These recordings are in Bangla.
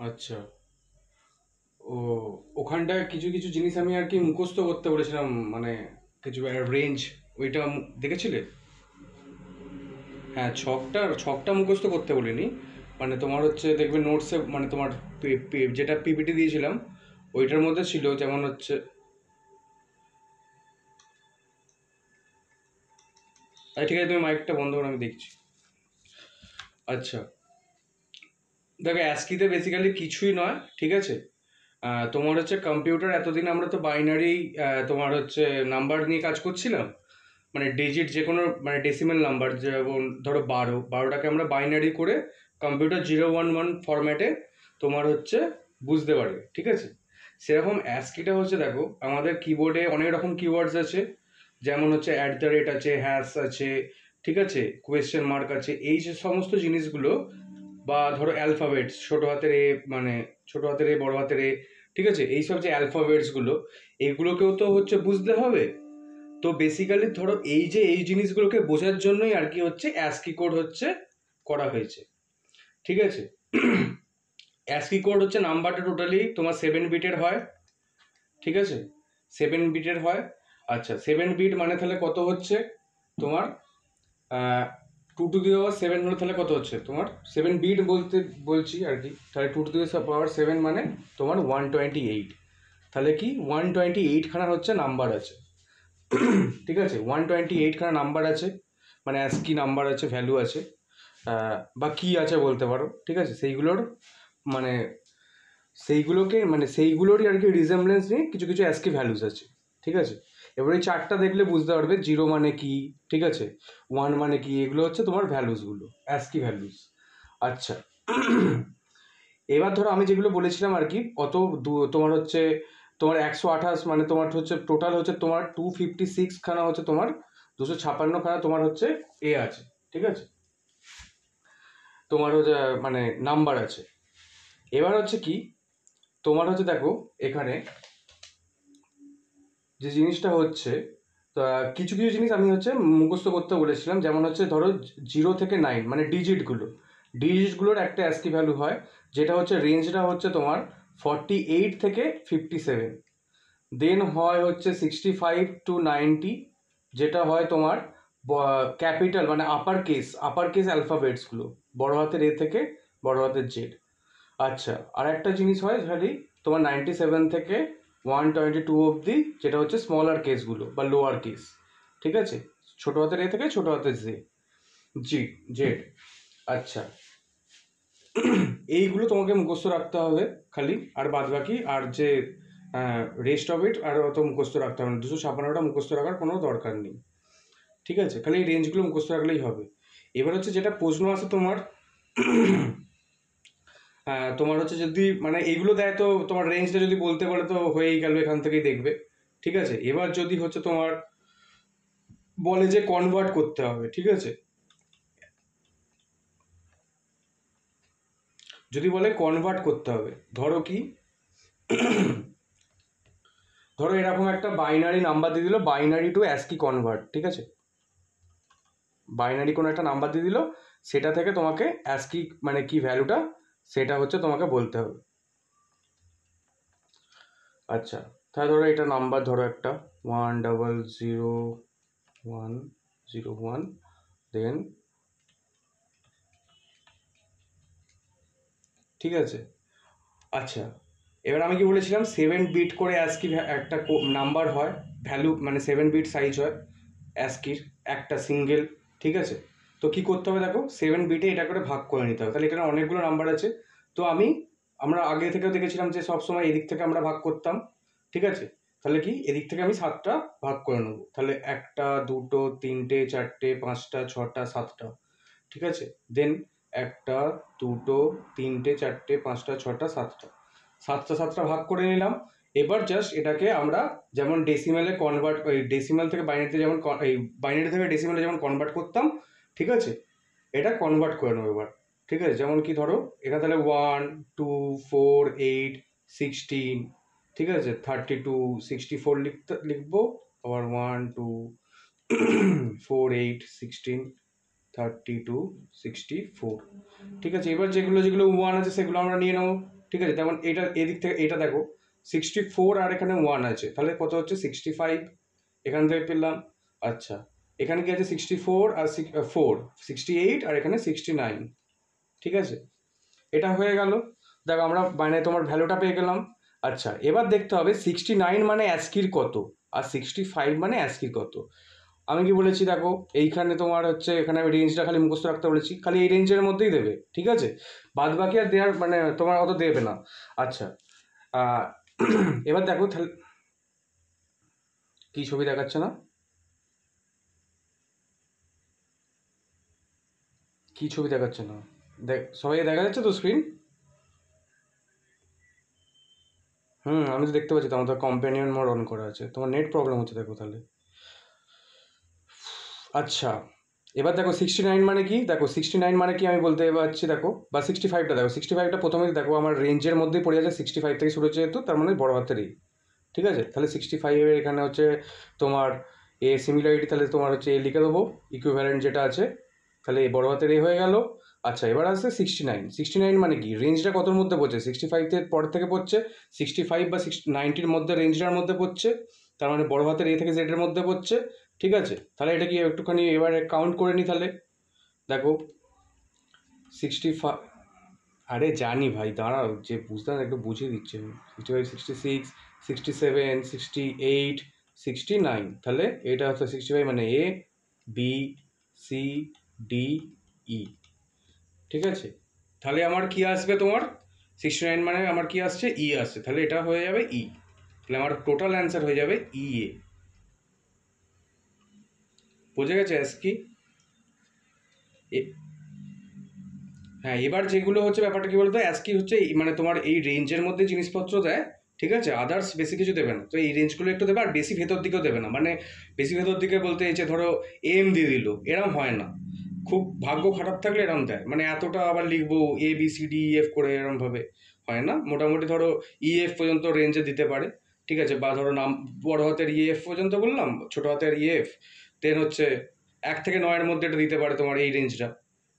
আচ্ছা। ও, ওখানটায় কিছু কিছু জিনিস আমি আর কি মুখস্থ করতে বলেছিলাম, মানে কিছু রেঞ্জ, ওইটা দেখেছিলে? হ্যাঁ, ছকটা ছকটা মুখস্থ করতে বলিনি, মানে তোমার হচ্ছে দেখবে নোটসে, মানে তোমার যেটা পিপিটি দিয়েছিলাম ওইটার মধ্যে ছিল, যেমন হচ্ছে, আচ্ছা ঠিক আছে, তুমি মাইকটা বন্ধ করো, আমি দেখছি। আচ্ছা, দেখো অ্যাস্কিতে বেসিক্যালি কিছুই নয়, ঠিক আছে। তোমার হচ্ছে কম্পিউটার, এতদিন আমরা তো বাইনারি তোমার হচ্ছে নাম্বার নিয়ে কাজ করছিলাম, মানে ডিজিট যে কোনো, মানে ডেসিমেল নাম্বার, যেমন ধরো 12টাকে আমরা বাইনারি করে কম্পিউটার 011 ফরম্যাটে তোমার হচ্ছে বুঝতে পারবে, ঠিক আছে। সেরকম অ্যাস্কিটা হচ্ছে, দেখো আমাদের কিবোর্ডে অনেক রকম কিওয়ার্ডস আছে, যেমন হচ্ছে অ্যাট দ্য রেট আছে, হ্যাশ আছে, ঠিক আছে, কোয়েশ্চেন মার্ক আছে, এই যে সমস্ত জিনিসগুলো, বা ধরো অ্যালফাবেটস, ছোট হাতের এ, মানে ছোট হাতের এ, বড় হাতের এ, ঠিক আছে, এইসব যে অ্যালফাবেটসগুলো, এগুলোকেও তো হচ্ছে বুঝতে হবে। তো বেসিক্যালি ধরো এই যে এই জিনিসগুলোকে বোঝার জন্যই আর কি হচ্ছে অ্যাস্কি কোড হচ্ছে করা হয়েছে, ঠিক আছে। অ্যাস্কি কোড হচ্ছে নাম্বারটা টোটালি তোমার 7 বিটের হয়, ঠিক আছে, 7 বিটের হয়। আচ্ছা, 7 বিট মানে তাহলে কত হচ্ছে তোমার, 2 টু দি পাওয়ার 7 হলে তাহলে কত হচ্ছে তোমার, 7 বিট বলতে বলছি আর কি, তাহলে 2 টু দি পাওয়ার 7 মানে তোমার 128, তাহলে কি 128খানা হচ্ছে নাম্বার আছে, ঠিক আছে, 128খানা নাম্বার আছে, মানে অ্যাস্কি নাম্বার আছে, ভ্যালু আছে, বা কি আছে বলতে পারো, ঠিক আছে, সেইগুলোর মানে সেইগুলোকে, মানে সেইগুলোরই আর কি রিজেমব্লেন্স নিয়ে কিছু কিছু অ্যাস্কি ভ্যালুস আছে, ঠিক আছে। এবার এই চারটা দেখলে বুঝতে পারবে জিরো মানে কি, ঠিক আছে, ওয়ান মানে কি, এগুলো হচ্ছে তোমার ভ্যালুসগুলো, অ্যাস্কি ভ্যালুস। আচ্ছা, এবার ধরো আমি যেগুলো বলেছিলাম আর কি, অত তোমার হচ্ছে তোমার 128, মানে তোমার হচ্ছে টোটাল হচ্ছে তোমার 256খানা হচ্ছে তোমার, 256খানা তোমার হচ্ছে এ আছে, ঠিক আছে, তোমার হচ্ছে মানে নাম্বার আছে। এবার হচ্ছে কি, তোমার হচ্ছে দেখো এখানে যে জিনিসটা হচ্ছে, তা কিছু কিছু জিনিস আমি হচ্ছে মুখস্থ করতে বলেছিলাম, যেমন হচ্ছে ধরো 0 থেকে 9, মানে ডিজিটগুলোর একটা অ্যাস্কি ভ্যালু হয়, যেটা হচ্ছে রেঞ্জটা হচ্ছে তোমার 48 থেকে 57, দেন হয় হচ্ছে 65 to 90, যেটা হয় তোমার ক্যাপিটাল, মানে আপার কেস অ্যালফাবেটসগুলো, বড় হাতের এ থেকে বড় হাতের জেড। আচ্ছা, আর একটা জিনিস হয় খালি তোমার 97 থেকে 122 অবধি, যেটা হচ্ছে স্মলার কেসগুলো বা লোয়ার কেস, ঠিক আছে, ছোট হাতের এ থেকে ছোট হাতের জি জেড। আচ্ছা, এইগুলো তোমাকে মুখস্থ রাখতে হবে খালি, আর বাদ বাকি আর যে রেস্ট অফ ইট আর অত মুখস্থ রাখতে হবে না, 256টা মুখস্থ রাখার কোনো দরকার নেই, ঠিক আছে, খালি এই রেঞ্জগুলো মুখস্থ রাখলেই হবে। এবার হচ্ছে যেটা প্রশ্ন আছে তোমার, তোমার হচ্ছে যদি মানে এইগুলো দেয়, তো তোমার রেঞ্জটা যদি বলতে পারে তো হয়েই গেল, এখান থেকেই দেখবে, ঠিক আছে। এবার যদি হচ্ছে তোমার বলে যে কনভার্ট করতে হবে, ঠিক আছে, যদি বলে কনভার্ট করতে হবে, ধরো কি, ধরো এরকম একটা বাইনারি নাম্বার দিয়ে দিল, বাইনারি টু অ্যাস্কি কনভার্ট, ঠিক আছে, বাইনারি কোনো একটা নাম্বার দিয়ে দিল, সেটা থেকে তোমাকে অ্যাস্কি মানে কি ভ্যালুটা, সেটা হচ্ছে তোমাকে বলতে হবে। আচ্ছা, তাহলে ধরো এটা নাম্বার, ধরো একটা 100 101, দেন, ঠিক আছে। আচ্ছা, এবার আমি কি বলেছিলাম, 7 বিট করে অ্যাস্কি একটা নাম্বার হয়, ভ্যালু মানে 7 বিট সাইজ হয় অ্যাস্কির, একটা সিঙ্গেল, ঠিক আছে। তো কি করতে হবে দেখো, 7 বিটে এটা করে ভাগ করে নিতে হবে, তাহলে এখানে অনেকগুলো নাম্বার আছে। তো আমরা আগে থেকেও দেখেছিলাম যে সবসময় এদিক থেকে আমরা ভাগ করতাম, ঠিক আছে, তাহলে কি এদিক থেকে আমি 7টা ভাগ করে নেবো, তাহলে একটা, দুটো, তিনটে, চারটে, পাঁচটা, ছটা, 7টা, ঠিক আছে, দেন একটা, দুটো, তিনটে, চারটে, পাঁচটা, ছটা, 7টা, 7টা ভাগ করে নিলাম। এবার জাস্ট এটাকে আমরা যেমন ডেসিমেলে কনভার্ট, ওই ডেসিমেল থেকে বাইনারিতে যেমন এই বাইনারি থেকে ডেসিমেলে যেমন কনভার্ট করতাম, ঠিক আছে, এটা কনভার্ট করে নেবো এবার, ঠিক আছে। যেমন কি ধরো এখানে তাহলে 1 2 4 8 16, ঠিক আছে, 32 64 লিখবো, আবার 1 2 4 8 16 32 64, ঠিক আছে। এবার যেগুলো যেগুলো ওয়ান আছে সেগুলো আমরা নিয়ে নেবো, ঠিক আছে, তেমন এটা এদিক থেকে এটা দেখো 64 আর এখানে 1 আছে, তাহলে কত হচ্ছে 65, এখান থেকে পেলাম। আচ্ছা, এখানে কি আছে 64 আর 4, 68 আর এখানে 69, ঠিক আছে, এটা হয়ে গেল। দেখো আমরা মানে তোমার ভ্যালুটা পেয়ে গেলাম। আচ্ছা, এবার দেখতে হবে 69 মানে অ্যাস্কির কত আর 65 মানে অ্যাস্কির কত। আমি কি বলেছি দেখো, এইখানে তোমার হচ্ছে এখানে আমি রেঞ্জটা খালি মুখস্থ রাখতে বলেছি, খালি এই রেঞ্জের মধ্যেই দেবে, ঠিক আছে, বাদ বাকি আর দেওয়ার মানে তোমার অত দেবে না। আচ্ছা, এবার দেখো তাহলে কি ছবি দেখাচ্ছে না, কি ছবি দেখাচ্ছে না, দেখ সবাই দেখা যাচ্ছে তো স্ক্রিন? আমি তো দেখতে পাচ্ছি, তো আমাদের কম্প্যানিয়ন মোড অন করা আছে, তোমার নেট প্রবলেম হচ্ছে দেখো তাহলে। আচ্ছা, এবার দেখো 69 মানে কি, দেখো 69 মানে কি আমি বলতে পারছি দেখো, বা 65টা দেখো, 65টা প্রথমে দেখো আমার রেঞ্জের মধ্যেই পড়ে আছে, 65 থেকে শুরু হচ্ছে যেহেতু, তার মানে বড় হাতের এই, ঠিক আছে, তাহলে 65-এর এখানে হচ্ছে তোমার এ সিমিলারিটি, তাহলে তোমার হচ্ছে এ লিখে দেবো, ইকুইভ্যালেন্ট যেটা আছে, তাহলে এই বড় হাতের এ হয়ে গেল। আচ্ছা, এবার আসছে 69, 69 মানে কি, রেঞ্জটা কতর মধ্যে পড়ছে, 65-এর পর থেকে পড়ছে, 65 বা 90-র মধ্যে, রেঞ্জটার মধ্যে পড়ছে, তার মানে বড় হাতের এ থেকে জেডের মধ্যে পড়ছে, ঠিক আছে। তাহলে এটা কি একটুখানি এবারে কাউন্ট করে নিই, তাহলে দেখো 65, আরে জানি ভাই, দাঁড়াও, যে বুঝতে না একটু বুঝিয়ে দিচ্ছে আমি, 65, 66, 67, 68, 69, তাহলে এটা হচ্ছে 65 মানে এ বি সি ডি ই, ঠিক আছে। তাহলে আমার কি আসবে, তোমার 69 মানে আমার কি আসছে, ই আসছে, তাহলে এটা হয়ে যাবে ই, তাহলে আমার টোটাল অ্যান্সার হয়ে যাবে ই এ। বোঝা গেছে অ্যাস কি? হ্যাঁ, এবার যেগুলো হচ্ছে ব্যাপারটা কি বলতো, অ্যাসকি হচ্ছে মানে তোমার এই রেঞ্জের মধ্যে জিনিসপত্র দেয়, ঠিক আছে, আদার্স বেশি কিছু দেবে না, তো এই রেঞ্জগুলো একটু দেবে, আর বেশি ভেতর দিকেও দেবে না, মানে বেশি ভেতর দিকে বলতে এই যে ধরো এম দিয়ে দিল, এরম হয় না, খুব ভাগ্য খারাপ থাকলে এরম দেয়, মানে এতটা আবার লিখবো A B C D E F করে এরমভাবে হয় না, মোটামুটি ধরো ই এফ পর্যন্ত রেঞ্জে দিতে পারে, ঠিক আছে, বা ধরো নাম বড় হাতের ই এফ পর্যন্ত বললাম, ছোট হাতের ই এফ, দেন হচ্ছে 1 থেকে 9-এর মধ্যে এটা দিতে পারে তোমার এই রেঞ্জটা,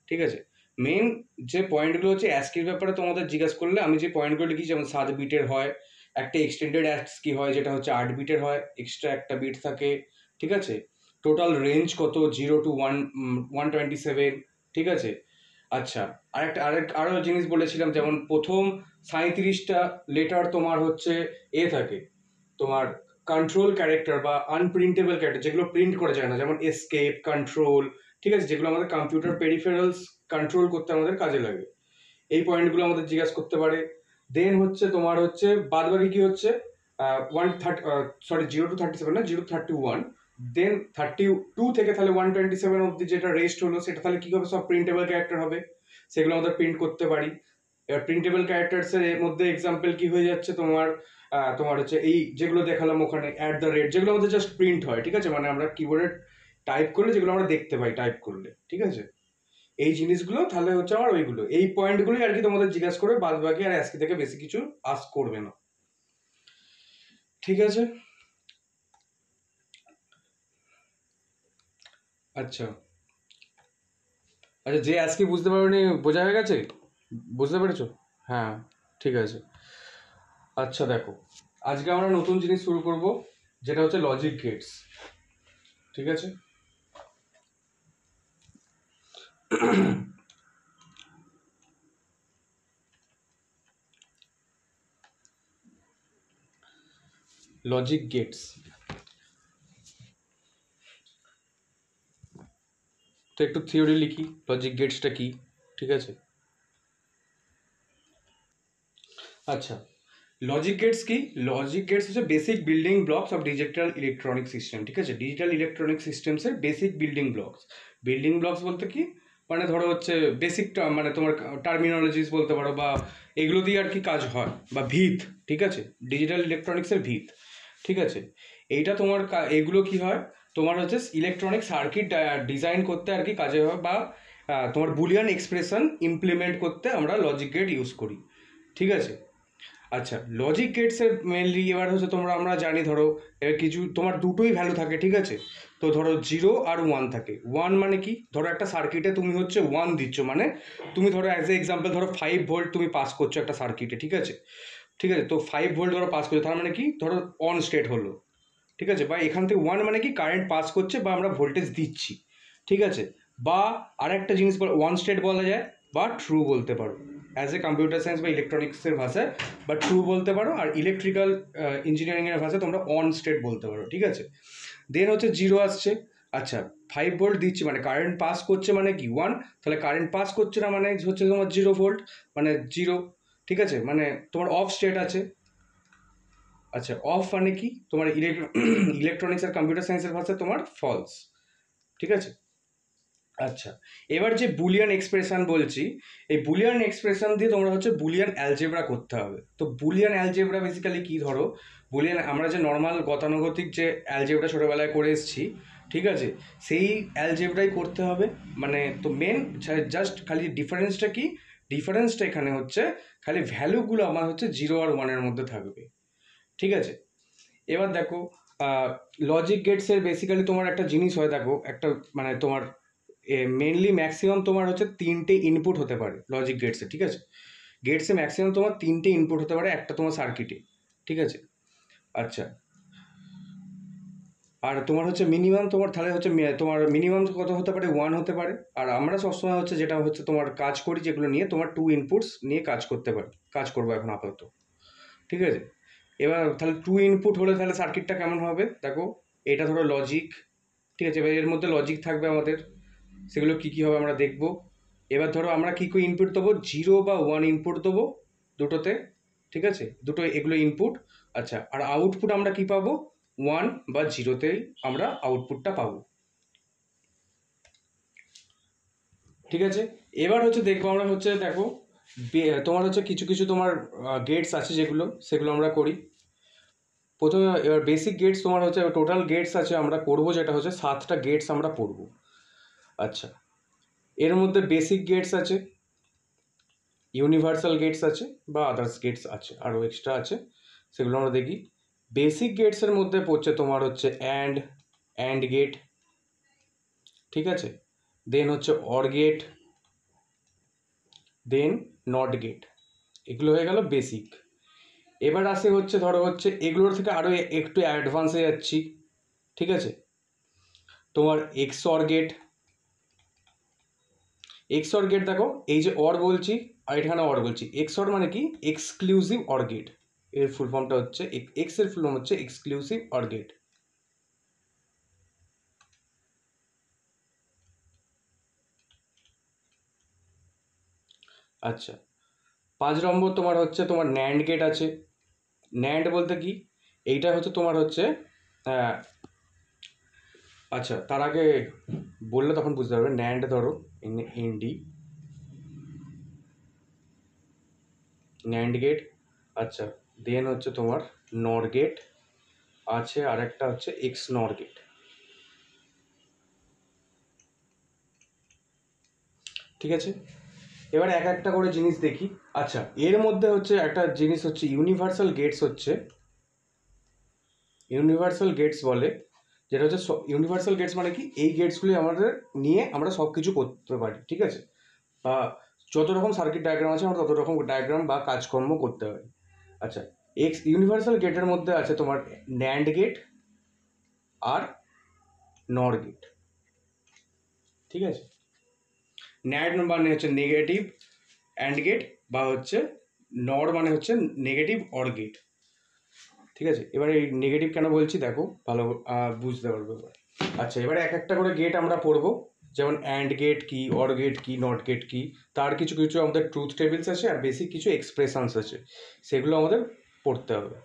ঠিক আছে। মেন যে পয়েন্টগুলো হচ্ছে অ্যাস্কির ব্যাপারে তোমাদের জিজ্ঞাসা করলে আমি যে পয়েন্টগুলো লিখি, যেমন 7 বিটের হয়, একটা এক্সটেন্ডেড অ্যাস্কি হয় যেটা হচ্ছে 8 বিটের হয়, এক্সট্রা একটা বিট থাকে, ঠিক আছে, টোটাল রেঞ্জ কত 0 to 127, ঠিক আছে। আচ্ছা, আরও জিনিস বলেছিলাম, যেমন প্রথম 37টা লেটার তোমার হচ্ছে এ থাকে, তোমার কন্ট্রোল ক্যারেক্টার বা আনপ্রিন্টেবল ক্যারেক্টার, যেগুলো প্রিন্ট করা যায় না, যেমন এসকেপ, কন্ট্রোল, ঠিক আছে, যেগুলো আমাদের কম্পিউটার পেরিফেরালস কন্ট্রোল করতে আমাদের কাজে লাগে, এই পয়েন্টগুলো আমাদের জিজ্ঞাসা করতে পারে। দেন হচ্ছে তোমার হচ্ছে বাদ বাকি কি হচ্ছে 0 to 37 না, 0 to 31, দেন 32 থেকে তাহলে 127 অব্দি যেটা রেস্ট হলো, সেটা তাহলে কি হবে, সব প্রিন্টেবল ক্যারেক্টার হবে, সেগুলো আমাদের প্রিন্ট করতে পারি। এবার প্রিন্টেবল ক্যারেক্টার্সের মধ্যে এক্সাম্পল কি হয়ে যাচ্ছে তোমার, তোমার হচ্ছে এই যেগুলো দেখালাম ওখানে @, যেগুলো আমাদের জাস্ট প্রিন্ট হয়, ঠিক আছে, মানে আমরা কিবোর্ডে টাইপ করলে যেগুলো আমরা দেখতে পাই টাইপ করলে, ঠিক আছে, এই জিনিসগুলো তাহলে হচ্ছে আমার ওইগুলো, এই পয়েন্টগুলোই আর কি তোমাদের জিজ্ঞাসা করবে, বাদ বাকি আর আজকে থেকে বেশি কিছু আস্ক করবে না, ঠিক আছে। আচ্ছা, আচ্ছা, যে আজকে বুঝতে পারোনি বোঝা হয়ে গেছে, বুঝতে পেরেছো? হ্যাঁ, ঠিক আছে। আচ্ছা দেখো, আজকে আমরা নতুন জিনিস শুরু করব, যেটা হচ্ছে লজিক গেটস, ঠিক আছে। লজিক গেটস, তো একটু থিওরি লিখি লজিক গেটসটা কি, ঠিক আছে। আচ্ছা, লজিক গেটস কি, লজিক গেটস হচ্ছে basic building blocks of digital electronic system, ঠিক আছে, ডিজিটাল ইলেকট্রনিক সিস্টেমসের basic building blocks. Building blocks বলতে কি, মানে ধরো হচ্ছে বেসিক মানে তোমার টার্মিনোলজিস বলতে পারো, বা এগুলো দিয়ে আর কি কাজ হয়, বা ভিত, ঠিক আছে, ডিজিটাল ইলেকট্রনিক্সের ভিত, ঠিক আছে। এইটা তোমার এগুলো কি হয়, তোমার হচ্ছে ইলেকট্রনিক সার্কিট ডিজাইন করতে আর কি কাজে হয়, বা তোমার বুলিয়ান এক্সপ্রেশন ইমপ্লিমেন্ট করতে আমরা লজিক গেট ইউজ করি, ঠিক আছে। আচ্ছা, লজিক গেটসের মেনলি এবার হচ্ছে আমরা জানি, ধরো এবার কিছু তোমার দুটোই ভ্যালু থাকে, ঠিক আছে? তো ধরো 0 আর 1 থাকে। 1 মানে কি, ধরো একটা সার্কিটে তুমি হচ্ছে 1 দিচ্ছ, মানে তুমি ধরো অ্যাজ এ এক্সাম্পল ধরো 5 ভোল্ট তুমি পাস করছো একটা সার্কিটে, ঠিক আছে? ঠিক আছে, তো 5 ভোল্ট ধরো পাস করছো, তার মানে কি, ধরো অন স্টেট হলো, ঠিক আছে? বা এখান থেকে 1 মানে কি কারেন্ট পাস করছে বা আমরা ভোল্টেজ দিচ্ছি, ঠিক আছে? বা আরেকটা জিনিস ওয়ান স্টেট বলা যায়, বা ট্রু বলতে পারো অ্যাজ এ কম্পিউটার সায়েন্স বা ইলেকট্রনিক্সের ভাষায়, বা ট্রু বলতে পারো, আর ইলেকট্রিক্যাল ইঞ্জিনিয়ারিংয়ের ভাষায় তোমরা অন স্টেট বলতে পারো, ঠিক আছে? দেন হচ্ছে 0 আসছে। আচ্ছা, 5 ভোল্ট দিচ্ছি মানে কারেন্ট পাস করছে মানে কি 1, তাহলে কারেন্ট পাস করছে না মানে হচ্ছে তোমার 0 ভোল্ট, মানে 0, ঠিক আছে? মানে তোমার অফ স্টেট আছে। আচ্ছা, অফ মানে কি তোমার ইলেকট্রনিক্স আর কম্পিউটার সায়েন্সের ভাষায় তোমার ফলস, ঠিক আছে? আচ্ছা, এবার যে বুলিয়ান এক্সপ্রেশন বলছি, এই বুলিয়ান এক্সপ্রেশন দিয়ে তোমরা হচ্ছে বুলিয়ান অ্যালজেব্রা করতে হবে। তো বুলিয়ান অ্যালজেব্রা বেসিক্যালি কি, ধরো বুলিয়ান আমরা যে নর্মাল গতানুগতিক যে অ্যালজেব্রা ছোটোবেলায় করে এসেছি, ঠিক আছে, সেই অ্যালজেব্রাই করতে হবে। মানে তো মেন জাস্ট খালি ডিফারেন্সটা কি, ডিফারেন্সটা এখানে হচ্ছে খালি ভ্যালুগুলো আমার হচ্ছে 0 আর 1-এর মধ্যে থাকবে, ঠিক আছে? এবার দেখো, লজিক গেটসের বেসিক্যালি তোমার একটা জিনিস হয়, দেখো একটা মানে তোমার মেনলি ম্যাক্সিমাম তোমার হচ্ছে 3টে ইনপুট হতে পারে লজিক গেটসে, ঠিক আছে? গেটসে ম্যাক্সিমাম তোমার 3টে ইনপুট হতে পারে একটা তোমার সার্কিটে, ঠিক আছে? আচ্ছা, আর তোমার হচ্ছে মিনিমাম তোমার তাহলে হচ্ছে তোমার মিনিমাম কত হতে পারে, 1 হতে পারে। আর আমরা সবসময় হচ্ছে যেটা হচ্ছে তোমার কাজ করি যেগুলো নিয়ে, তোমার 2 ইনপুটস নিয়ে কাজ করতে পারি, কাজ করবো এখন আপাতত, ঠিক আছে? এবার তাহলে 2 ইনপুট হলে তাহলে সার্কিটটা কেমন হবে দেখো। এটা ধরো লজিক, ঠিক আছে? এবার এর মধ্যে লজিক থাকবে আমাদের, সেগুলো কী কী হবে আমরা দেখব। এবার ধরো আমরা কী কী ইনপুট দেবো, 0 বা 1 ইনপুট দেবো দুটোতে, ঠিক আছে? দুটো এগুলো ইনপুট। আচ্ছা, আর আউটপুট আমরা কি পাবো, 1 বা 0তেই আমরা আউটপুটটা পাবো, ঠিক আছে? এবার হচ্ছে দেখবো আমরা হচ্ছে দেখো, তোমার হচ্ছে কিছু কিছু তোমার গেটস আছে যেগুলো, সেগুলো আমরা করি প্রথমে। এবার বেসিক গেটস তোমার হচ্ছে টোটাল গেটস আছে, আমরা করবো যেটা হচ্ছে 7টা গেটস আমরা পড়বো। আচ্ছা, এর মধ্যে বেসিক গেটস আছে, ইউনিভার্সাল গেটস আছে, বা আদার্স গেটস আছে, আরও এক্সট্রা আছে, সেগুলো আমরা দেখি। বেসিক গেটসের মধ্যে পড়ছে তোমার হচ্ছে অ্যান্ড গেট, ঠিক আছে? দেন হচ্ছে or gate, then not gate, এগুলো হয়ে গেল বেসিক। এবার আসে হচ্ছে ধরো হচ্ছে এগুলোর থেকে আরও একটু অ্যাডভান্সে যাচ্ছি, ঠিক আছে? তোমার এক্সঅর গেট, এক্সঅর গেট দেখো, এই যে অর বলছি আর এখানে অর বলছি, এক্সঅর মানে কি এক্সক্লুসিভ অর গেট, এর ফুল ফর্মটা হচ্ছে এক্স এর ফুল ফর্ম হচ্ছে এক্সক্লুসিভ অর গেট। আচ্ছা, 5 নম্বর তোমার হচ্ছে তোমার ন্যান্ড গেট আছে। ন্যান্ড বলতে কি, এইটা হচ্ছে তোমার হচ্ছে আহ, আচ্ছা তার আগে বললে তখন বুঝতে পারবে। ন্যান্ড ধরো এনডি, ন্যান্ড গেট। আচ্ছা, দেন হচ্ছে তোমার নর গেট আছে, আর একটা হচ্ছে এক্স নর গেট, ঠিক আছে? এবার এক একটা করে জিনিস দেখি। আচ্ছা, এর মধ্যে হচ্ছে একটা জিনিস হচ্ছে ইউনিভার্সাল গেটস, হচ্ছে ইউনিভার্সাল গেটস বলে, যেটা হচ্ছে ইউনিভার্সাল গেটস মানে কি, এই গেটসগুলি আমাদের নিয়ে আমরা সব কিছু করতে পারি, ঠিক আছে? বা যত রকম সার্কিট ডায়াগ্রাম আছে আমরা তত রকম ডায়াগ্রাম বা কাজকর্ম করতে পারি। আচ্ছা, ইউনিভার্সাল গেটের মধ্যে আছে তোমার ন্যান্ড গেট আর নর গেট, ঠিক আছে? ন্যান্ড মানে হচ্ছে নেগেটিভ অ্যান্ড গেট, বা হচ্ছে নর মানে হচ্ছে নেগেটিভ অর গেট, ঠিক আছে? এবার এই নেগেটিভ কেন বলছি দেখো, ভালো বুঝতে পারবে এবার। আচ্ছা, এবারে এক একটা করে গেট আমরা পড়বো, যেমন অ্যান্ড গেট কি, অর গেট কি, নট গেট কি, তার কিছু কিছু আমাদের ট্রুথ টেবিলস আছে, আর বেসিক কিছু এক্সপ্রেশনস আছে, সেগুলো আমাদের পড়তে হবে।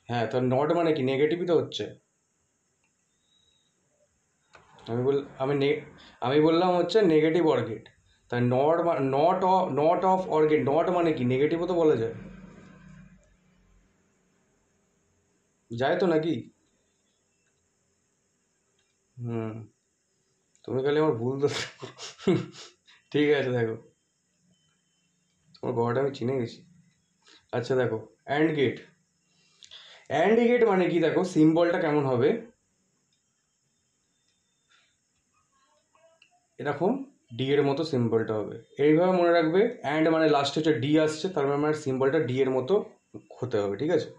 হ্যাঁ, তো নট মানে কি, নেগেটিভই তো হচ্ছে। আমি বল আমি আমি বললাম হচ্ছে নেগেটিভ অর গেট, তাই not of or gate, not মানে কি, নেগেটিভও তো বলা যায়, যায় তো নাকি? হুম, তুমি খালি আমার ভুল তো ঠিক আছে দেখো, তোমার গলাটা আমি চিনে গেছি। আচ্ছা দেখো, অ্যান্ড গেট। অ্যান্ড গেট মানে কি, দেখো সিম্বলটা কেমন হবে, এরকম ডি এর মতো সিম্বলটা হবে, এইভাবে মনে রাখবে। অ্যান্ড মানে লাস্টে হচ্ছে ডি আসছে, তার মানে আমার সিম্বলটা ডি এর মতো হতে হবে, ঠিক আছে?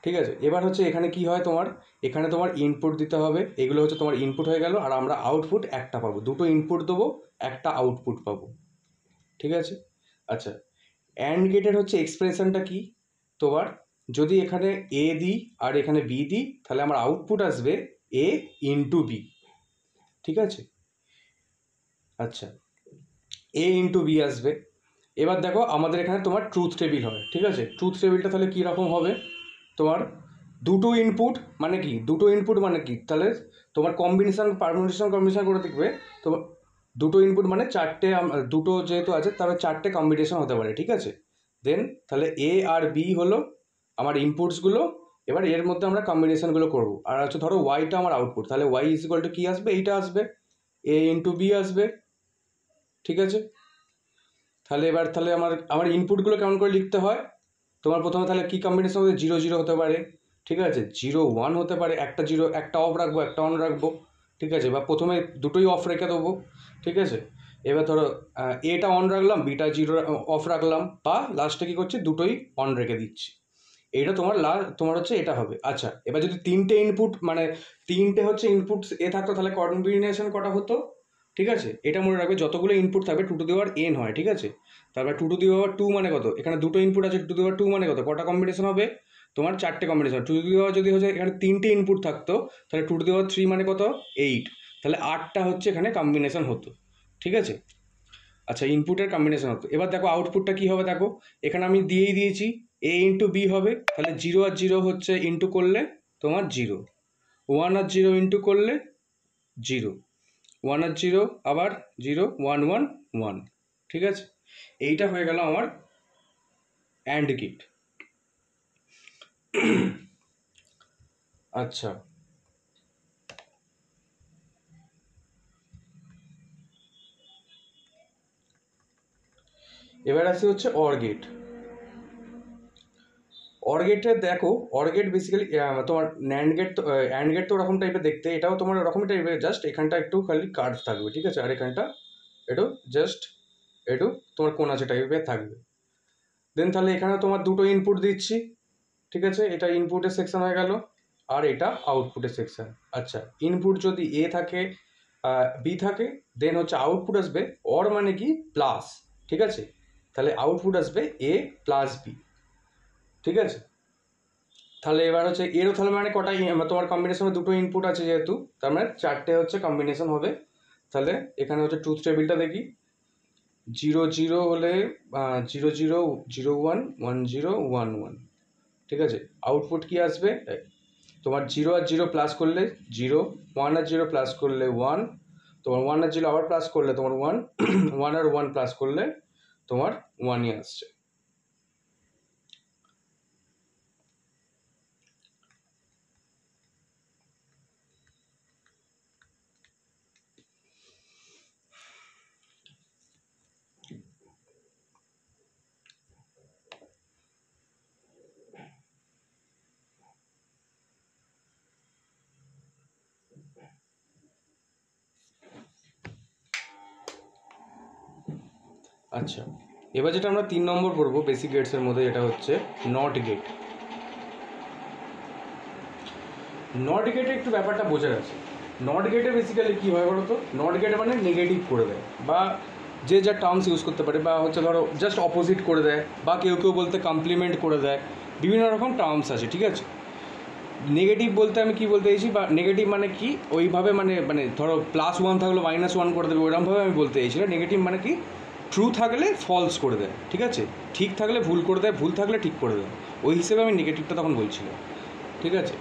ঠিক আছে, এবার হচ্ছে এখানে কি হয় তোমার, এখানে তোমার ইনপুট দিতে হবে, এগুলো হচ্ছে তোমার ইনপুট হয়ে গেল, আর আমরা আউটপুট একটা পাবো, দুটো ইনপুট দেবো, একটা আউটপুট পাবো, ঠিক আছে? আচ্ছা, অ্যান্ড গেটের হচ্ছে এক্সপ্রেশনটা কি তোমার, যদি এখানে এ দিই আর এখানে বি দিই, তাহলে আমার আউটপুট আসবে এ ইন্টু বি, ঠিক আছে? আচ্ছা, এ ইন্টু বি আসবে। এবার দেখো আমাদের এখানে তোমার ট্রুথ টেবিল হয়, ঠিক আছে? ট্রুথ টেবিলটা তাহলে কীরকম হবে তোমার, দুটো ইনপুট মানে কি, দুটো ইনপুট মানে কি, তাহলে তোমার কম্বিনেশন করে দেখবে তোমার দুটো ইনপুট মানে চারটে, দুটো যেহেতু আছে তাহলে চারটে কম্বিনেশন হতে পারে, ঠিক আছে? দেন তাহলে এ আর বি হলো আমার ইনপুটসগুলো, এবার এর মধ্যে আমরা কম্বিনেশনগুলো করবো, আর হচ্ছে ধরো ওয়াইটা আমার আউটপুট, তাহলে ওয়াই ইজ ইকুয়াল টু কী আসবে, এইটা আসবে, এ ইন্টু বি আসবে, ঠিক আছে? তাহলে এবার তাহলে আমার আমার ইনপুটগুলো কেমন করে লিখতে হয় তোমার, প্রথমে তাহলে কী কম্বিনেশন হবে, 0 0 হতে পারে, ঠিক আছে? 0 1 হতে পারে, একটা 0 একটা অফ রাখবো, একটা অন রাখবো, ঠিক আছে? বা প্রথমে দুটোই অফ রেখে দেবো, ঠিক আছে? এবার ধরো এটা অন রাখলাম, বিটা 0 অফ রাখলাম, বা লাস্টে কী করছি, দুটোই অন রেখে দিচ্ছি, এইটা তোমার তোমার হচ্ছে এটা হবে। আচ্ছা, এবার যদি তিনটে ইনপুট মানে তিনটে হচ্ছে ইনপুট এ থাকতো, তাহলে কম্বিনেশন কটা হতো, ঠিক আছে? এটা মনে রাখবে, যতগুলো ইনপুট থাকবে 2 টু দি পাওয়ার n হয়, ঠিক আছে? তারপর 2 টু দি পাওয়ার 2 মানে কত, এখানে দুটো ইনপুট আছে, 2 টু দি পাওয়ার 2 মানে কত, কটা কম্বিনেশন হবে তোমার, চারটে কম্বিনেশন। 2 টু দি পাওয়ার যদি হচ্ছে এখানে তিনটে ইনপুট থাকতো, তাহলে 2 টু দি পাওয়ার 3 মানে কত, 8, তাহলে 8টা হচ্ছে এখানে কম্বিনেশন হতো, ঠিক আছে? আচ্ছা, ইনপুটের কম্বিনেশন হতো। এবার দেখো আউটপুটটা কী হবে, দেখো এখানে আমি দিয়েই দিয়েছি, এ ইন্টু বি হবে, তাহলে 0 আর 0 হচ্ছে ইন্টু করলে তোমার 0, 1 আর 0 ইন্টু করলে 0, 1 আর 0 আবার 0, 1 1 1, ঠিক আছে? এইটা হয়ে গেল আমার অ্যান্ড গেট। আচ্ছা, এবার আসি হচ্ছে অর গেট। অর গেটে দেখো, অর গেট বেসিক্যালি তোমার ন্যান্ড গেট তো, অ্যান্ড গেট তো ওরকম টাইপের দেখতে, এটাও তোমার ওরকমই টাইপের, জাস্ট এখানটা একটু খালি কার্ভ থাকবে, ঠিক আছে? আর এখানটা একটু জাস্ট একটু তোমার কোনাচে টাইপের থাকবে। দেন তাহলে এখানে তোমার দুটো ইনপুট দিচ্ছি, ঠিক আছে? এটা ইনপুটের সেকশন হয়ে গেল, আর এটা আউটপুটের সেকশন। আচ্ছা, ইনপুট যদি এ থাকে বি থাকে, দেন হচ্ছে আউটপুট আসবে অর মানে কি প্লাস, ঠিক আছে? তাহলে আউটপুট আসবে এ প্লাস বি, ঠিক আছে? তাহলে এবার হচ্ছে এরও তাহলে মানে কটা তোমার কম্বিনেশনে দুটো ইনপুট আছে যেহেতু, তার মানে চারটে হচ্ছে কম্বিনেশন হবে। তাহলে এখানে হচ্ছে ট্রুথ টেবিলটা দেখি, 0 0 হলে 0 0 0 1 1 0 1 1, ঠিক আছে? আউটপুট কি আসবে তোমার, 0 আর 0 প্লাস করলে 0, 1 আর 0 প্লাস করলে 1, তোমার 1 আর 0 আবার প্লাস করলে তোমার 1, 1 আর 1 প্লাস করলে তোমার 1ই আসছে। আচ্ছা, এবার যেটা আমরা 3 নম্বর করবো বেসিক গেটসের মধ্যে, যেটা হচ্ছে নট গেট। নট গেটে একটু ব্যাপারটা বোঝার আছে। নট গেটে বেসিক্যালি কী হয় বলো তো, নট গেট মানে নেগেটিভ করে দেয়, বা যে যা টার্মস ইউজ করতে পারে, বা হচ্ছে ধরো জাস্ট অপোজিট করে দেয়, বা কেউ কেউ বলতে কমপ্লিমেন্ট করে দেয়, বিভিন্ন রকম টার্মস আছে, ঠিক আছে? নেগেটিভ বলতে আমি কি বলতে চাইছি, বা নেগেটিভ মানে কি ওইভাবে মানে মানে ধরো +1 থাকলে -1 করে দেবে, ওইরকমভাবে আমি বলতে চাইছি না। নেগেটিভ মানে কি ট্রু থাকলে ফলস করে দেয়, ঠিক আছে? ঠিক থাকলে ভুল করে দেয়, ভুল থাকলে ঠিক করে দেয়, ওই হিসেবে আমি নেগেটিভটা তখন বলছিলাম, ঠিক আছে?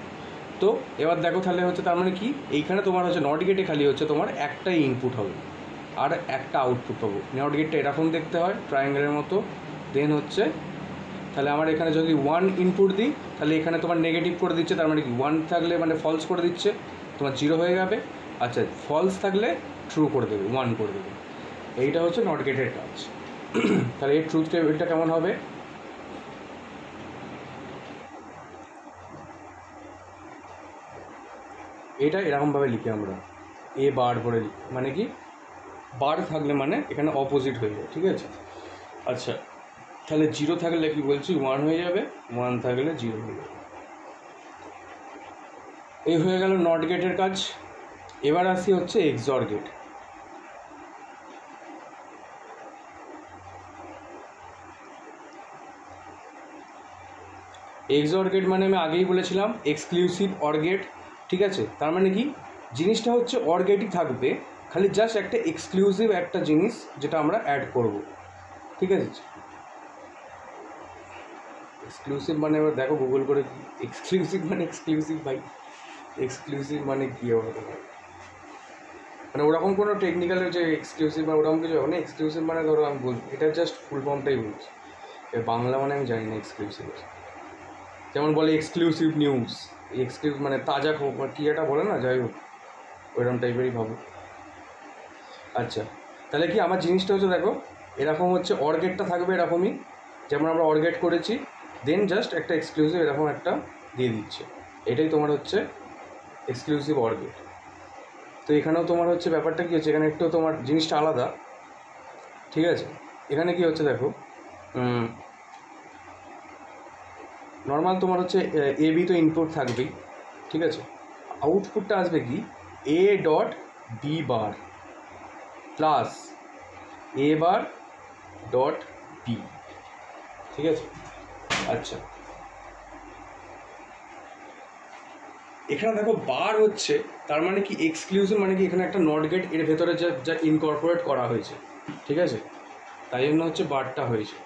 তো এবার দেখো তাহলে হচ্ছে তার মানে কি, এইখানে তোমার হচ্ছে নট গেটে খালি হচ্ছে তোমার একটাই ইনপুট হবে আর একটা আউটপুট পাবো। নট গেটটা এরকম দেখতে হয় ট্রায়াঙ্গেলের মতো। দেন হচ্ছে তাহলে আমার এখানে যদি 1 ইনপুট দিই, তাহলে এখানে তোমার নেগেটিভ করে দিচ্ছে, তার মানে কি 1 থাকলে মানে ফলস করে দিচ্ছে, তোমার 0 হয়ে যাবে। আচ্ছা, ফলস থাকলে ট্রু করে দেবে, 1 করে দেবে। এইটা হচ্ছে নট গেটের কাজ। তাহলে এই ট্রুথ টেবিলটা কেমন হবে? এটা এরকমভাবে লিখি আমরা, এ বার করে লিখি, মানে কি বার থাকলে মানে এখানে অপোজিট হয়ে যায়, ঠিক আছে? আচ্ছা, তাহলে 0 থাকলে কি বলছি 1 হয়ে যাবে, 1 থাকলে 0 হয়ে যাবে। এই হয়ে গেল নট গেটের কাজ। এবার আসি হচ্ছে এক্সঅর গেট। এক্সঅর গেট মানে আমি আগেই বলেছিলাম এক্সক্লুসিভ অর গেট, ঠিক আছে? তার মানে কি জিনিসটা হচ্ছে অর গেটই থাকবে, খালি জাস্ট একটা এক্সক্লুসিভ একটা জিনিস যেটা আমরা অ্যাড করব, ঠিক আছে? এক্সক্লুসিভ মানে এবার দেখো গুগল করে, এক্সক্লুসিভ মানে এক্সক্লুসিভ ভাই, এক্সক্লুসিভ মানে কী হবে? মানে ওরকম কোনো টেকনিক্যাল যে এক্সক্লুসিভ বা ওরকম কিছু হবে না। এক্সক্লুসিভ মানে ধরো আমি বলছি, এটা জাস্ট ফুল ফর্মটাই বলছি, বাংলা মানে আমি জানি না এক্সক্লুসিভ। যেমন বলে এক্সক্লুসিভ নিউজ, এক্সক্লুসিভ মানে তাজা খবর, কী এটা বলে না, যাই হোক ওইরকম টাইপেরই ভাবো। আচ্ছা, তাহলে কি আমার জিনিসটা হচ্ছে দেখো এরকম হচ্ছে, অর গেটটা থাকবে এরকমই, যেমন আমরা অর গেট করেছি, দেন জাস্ট একটা এক্সক্লুসিভ এরকম একটা দিয়ে দিচ্ছে, এটাই তোমার হচ্ছে এক্সক্লুসিভ অর গেট। তো এখানেও তোমার হচ্ছে ব্যাপারটা কী হচ্ছে, এখানে একটু তোমার জিনিসটা আলাদা, ঠিক আছে? এখানে কি হচ্ছে দেখো, নর্মাল তোমার হচ্ছে এ বি তো ইনপুট থাকবেই, ঠিক আছে? আউটপুটটা আসবে কি A dot B bar plus A bar dot B, ঠিক আছে? আচ্ছা, এখানে দেখো বার হচ্ছে, তার মানে কি এক্সক্লুসিভ মানে কি এখানে একটা নট গেট এর ভেতরে যা যা ইনকর্পোরেট করা হয়েছে, ঠিক আছে? তাই জন্য হচ্ছে বারটা হয়েছে।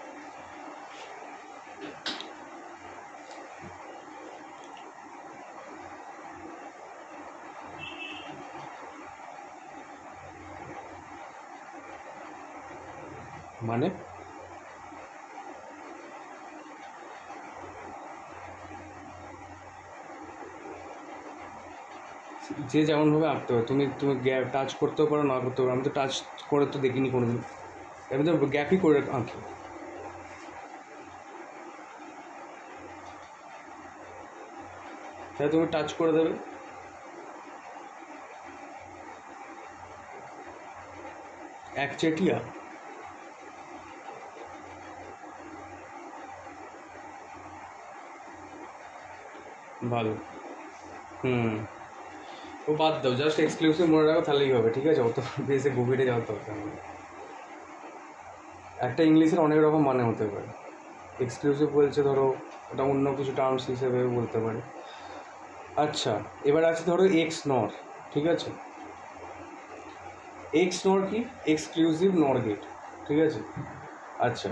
মানে যে যেমনভাবে আঁকতে পারো, তুমি তুমি টাচ করতেও পারো, না করতেও পারো। আমি তো টাচ করে তো দেখিনি কোনোদিন, আমি তো গ্যাপই করে আঁকি। তাহলে তুমি টাচ করে দেবে, একচেটিয়া। ভালো। ও বাদ দাও, জাস্ট এক্সক্লুসিভ মনে রাখো তাহলেই হবে, ঠিক আছে? অত বেশি গভীরে যাওয়ার দরকার নেই। একটা ইংলিশের অনেক রকম মানে হতে পারে, এক্সক্লুসিভ বলছে ধরো ওটা অন্য কিছু টার্মস হিসেবে বলতে পারে। আচ্ছা, এবার আছে ধরো এক্স নর, ঠিক আছে? এক্স নর কি এক্সক্লুসিভ নর গেট, ঠিক আছে? আচ্ছা,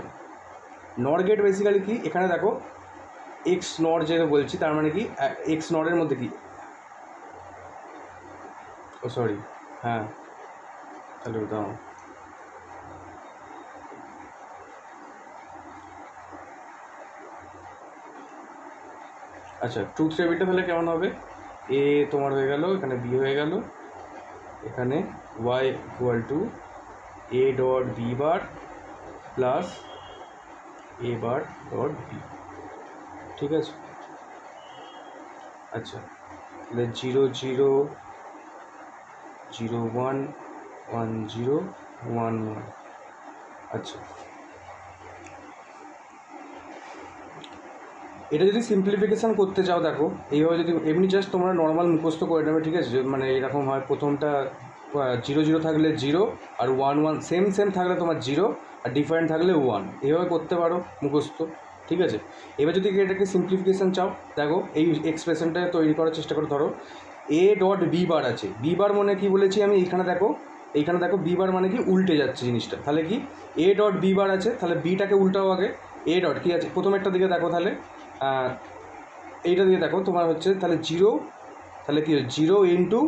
নর গেট বেসিক্যালি কি, এখানে দেখো এক্স নর যেটা বলছি তার মানে কি এক্স নরের মধ্যে কি, ও সরি, হ্যাঁ তাহলে ওটা আচ্ছা, ট্রুথ টেবিলটা তাহলে কেমন হবে, এ তোমার হয়ে গেল, এখানে বি হয়ে গেল, এখানে Y equal to A dot B bar plus A bar dot B, ঠিক আছে? আচ্ছা, তাহলে 0 0 0 1 1 0 1 1। আচ্ছা, এটা যদি সিম্পলিফিকেশান করতে চাও দেখো এইভাবে, যদি এমনি জাস্ট তোমরা নর্মাল মুখস্থ করে নেবে, ঠিক আছে? মানে এরকম হয়, প্রথমটা 0 0 থাকলে 0 আর 1 1 সেম সেম থাকলে তোমার 0 আর ডিফারেন্ট থাকলে 1, এইভাবে করতে পারো মুখস্থ, ঠিক আছে? এবার যদি এটাকে সিম্পলিফিকেশান চাও দেখো এই এক্সপ্রেশনটা তৈরি করার চেষ্টা করো। ধরো এ ডট বি বার আছে, বি বার মানে কি বলেছি আমি, এইখানে দেখো বি বার মানে কি উল্টে যাচ্ছে জিনিসটা, তাহলে কি এ ডট বি বার আছে, তাহলে বিটাকে উল্টাও আগে, এ ডট কী আছে প্রথম একটা দিকে দেখো, তাহলে এইটা দিয়ে দেখো তোমার হচ্ছে তাহলে 0, তাহলে কি 0 ইন্টু,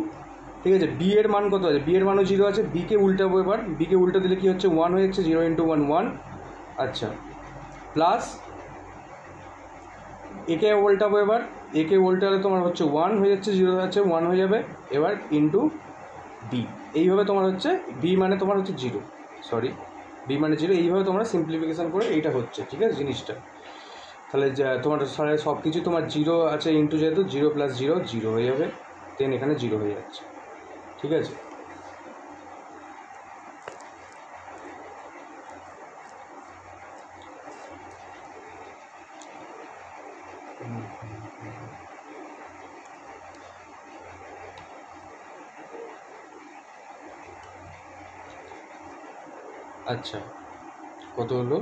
ঠিক আছে? বি এর মান কত আছে, বি এর মানও 0 আছে, বিকে উল্টাবো, এবার বিকে উল্টা দিলে কি হচ্ছে 1 হয়ে যাচ্ছে, 0 ইন্টু 1 1। আচ্ছা, প্লাস একে উল্টাবো, এবার একে উল্টালে তোমার হচ্ছে 1 হয়ে যাচ্ছে, 0 আছে 1 হয়ে যাবে, এবার ইন্টু বি, এইভাবে তোমার হচ্ছে বি মানে তোমার হচ্ছে জিরো, সরি বি মানে জিরো, এইভাবে তোমরা সিম্পলিফিকেশান করে এইটা হচ্ছে, ঠিক আছে জিনিসটা। তাহলে তোমার সব কিছু তোমার জিরো আছে ইন্টু, যেহেতু জিরো প্লাস জিরো জিরো হয়ে যাবে, দেন এখানে জিরো হয়ে যাচ্ছে, ঠিক আছে। আচ্ছা, কত হলো?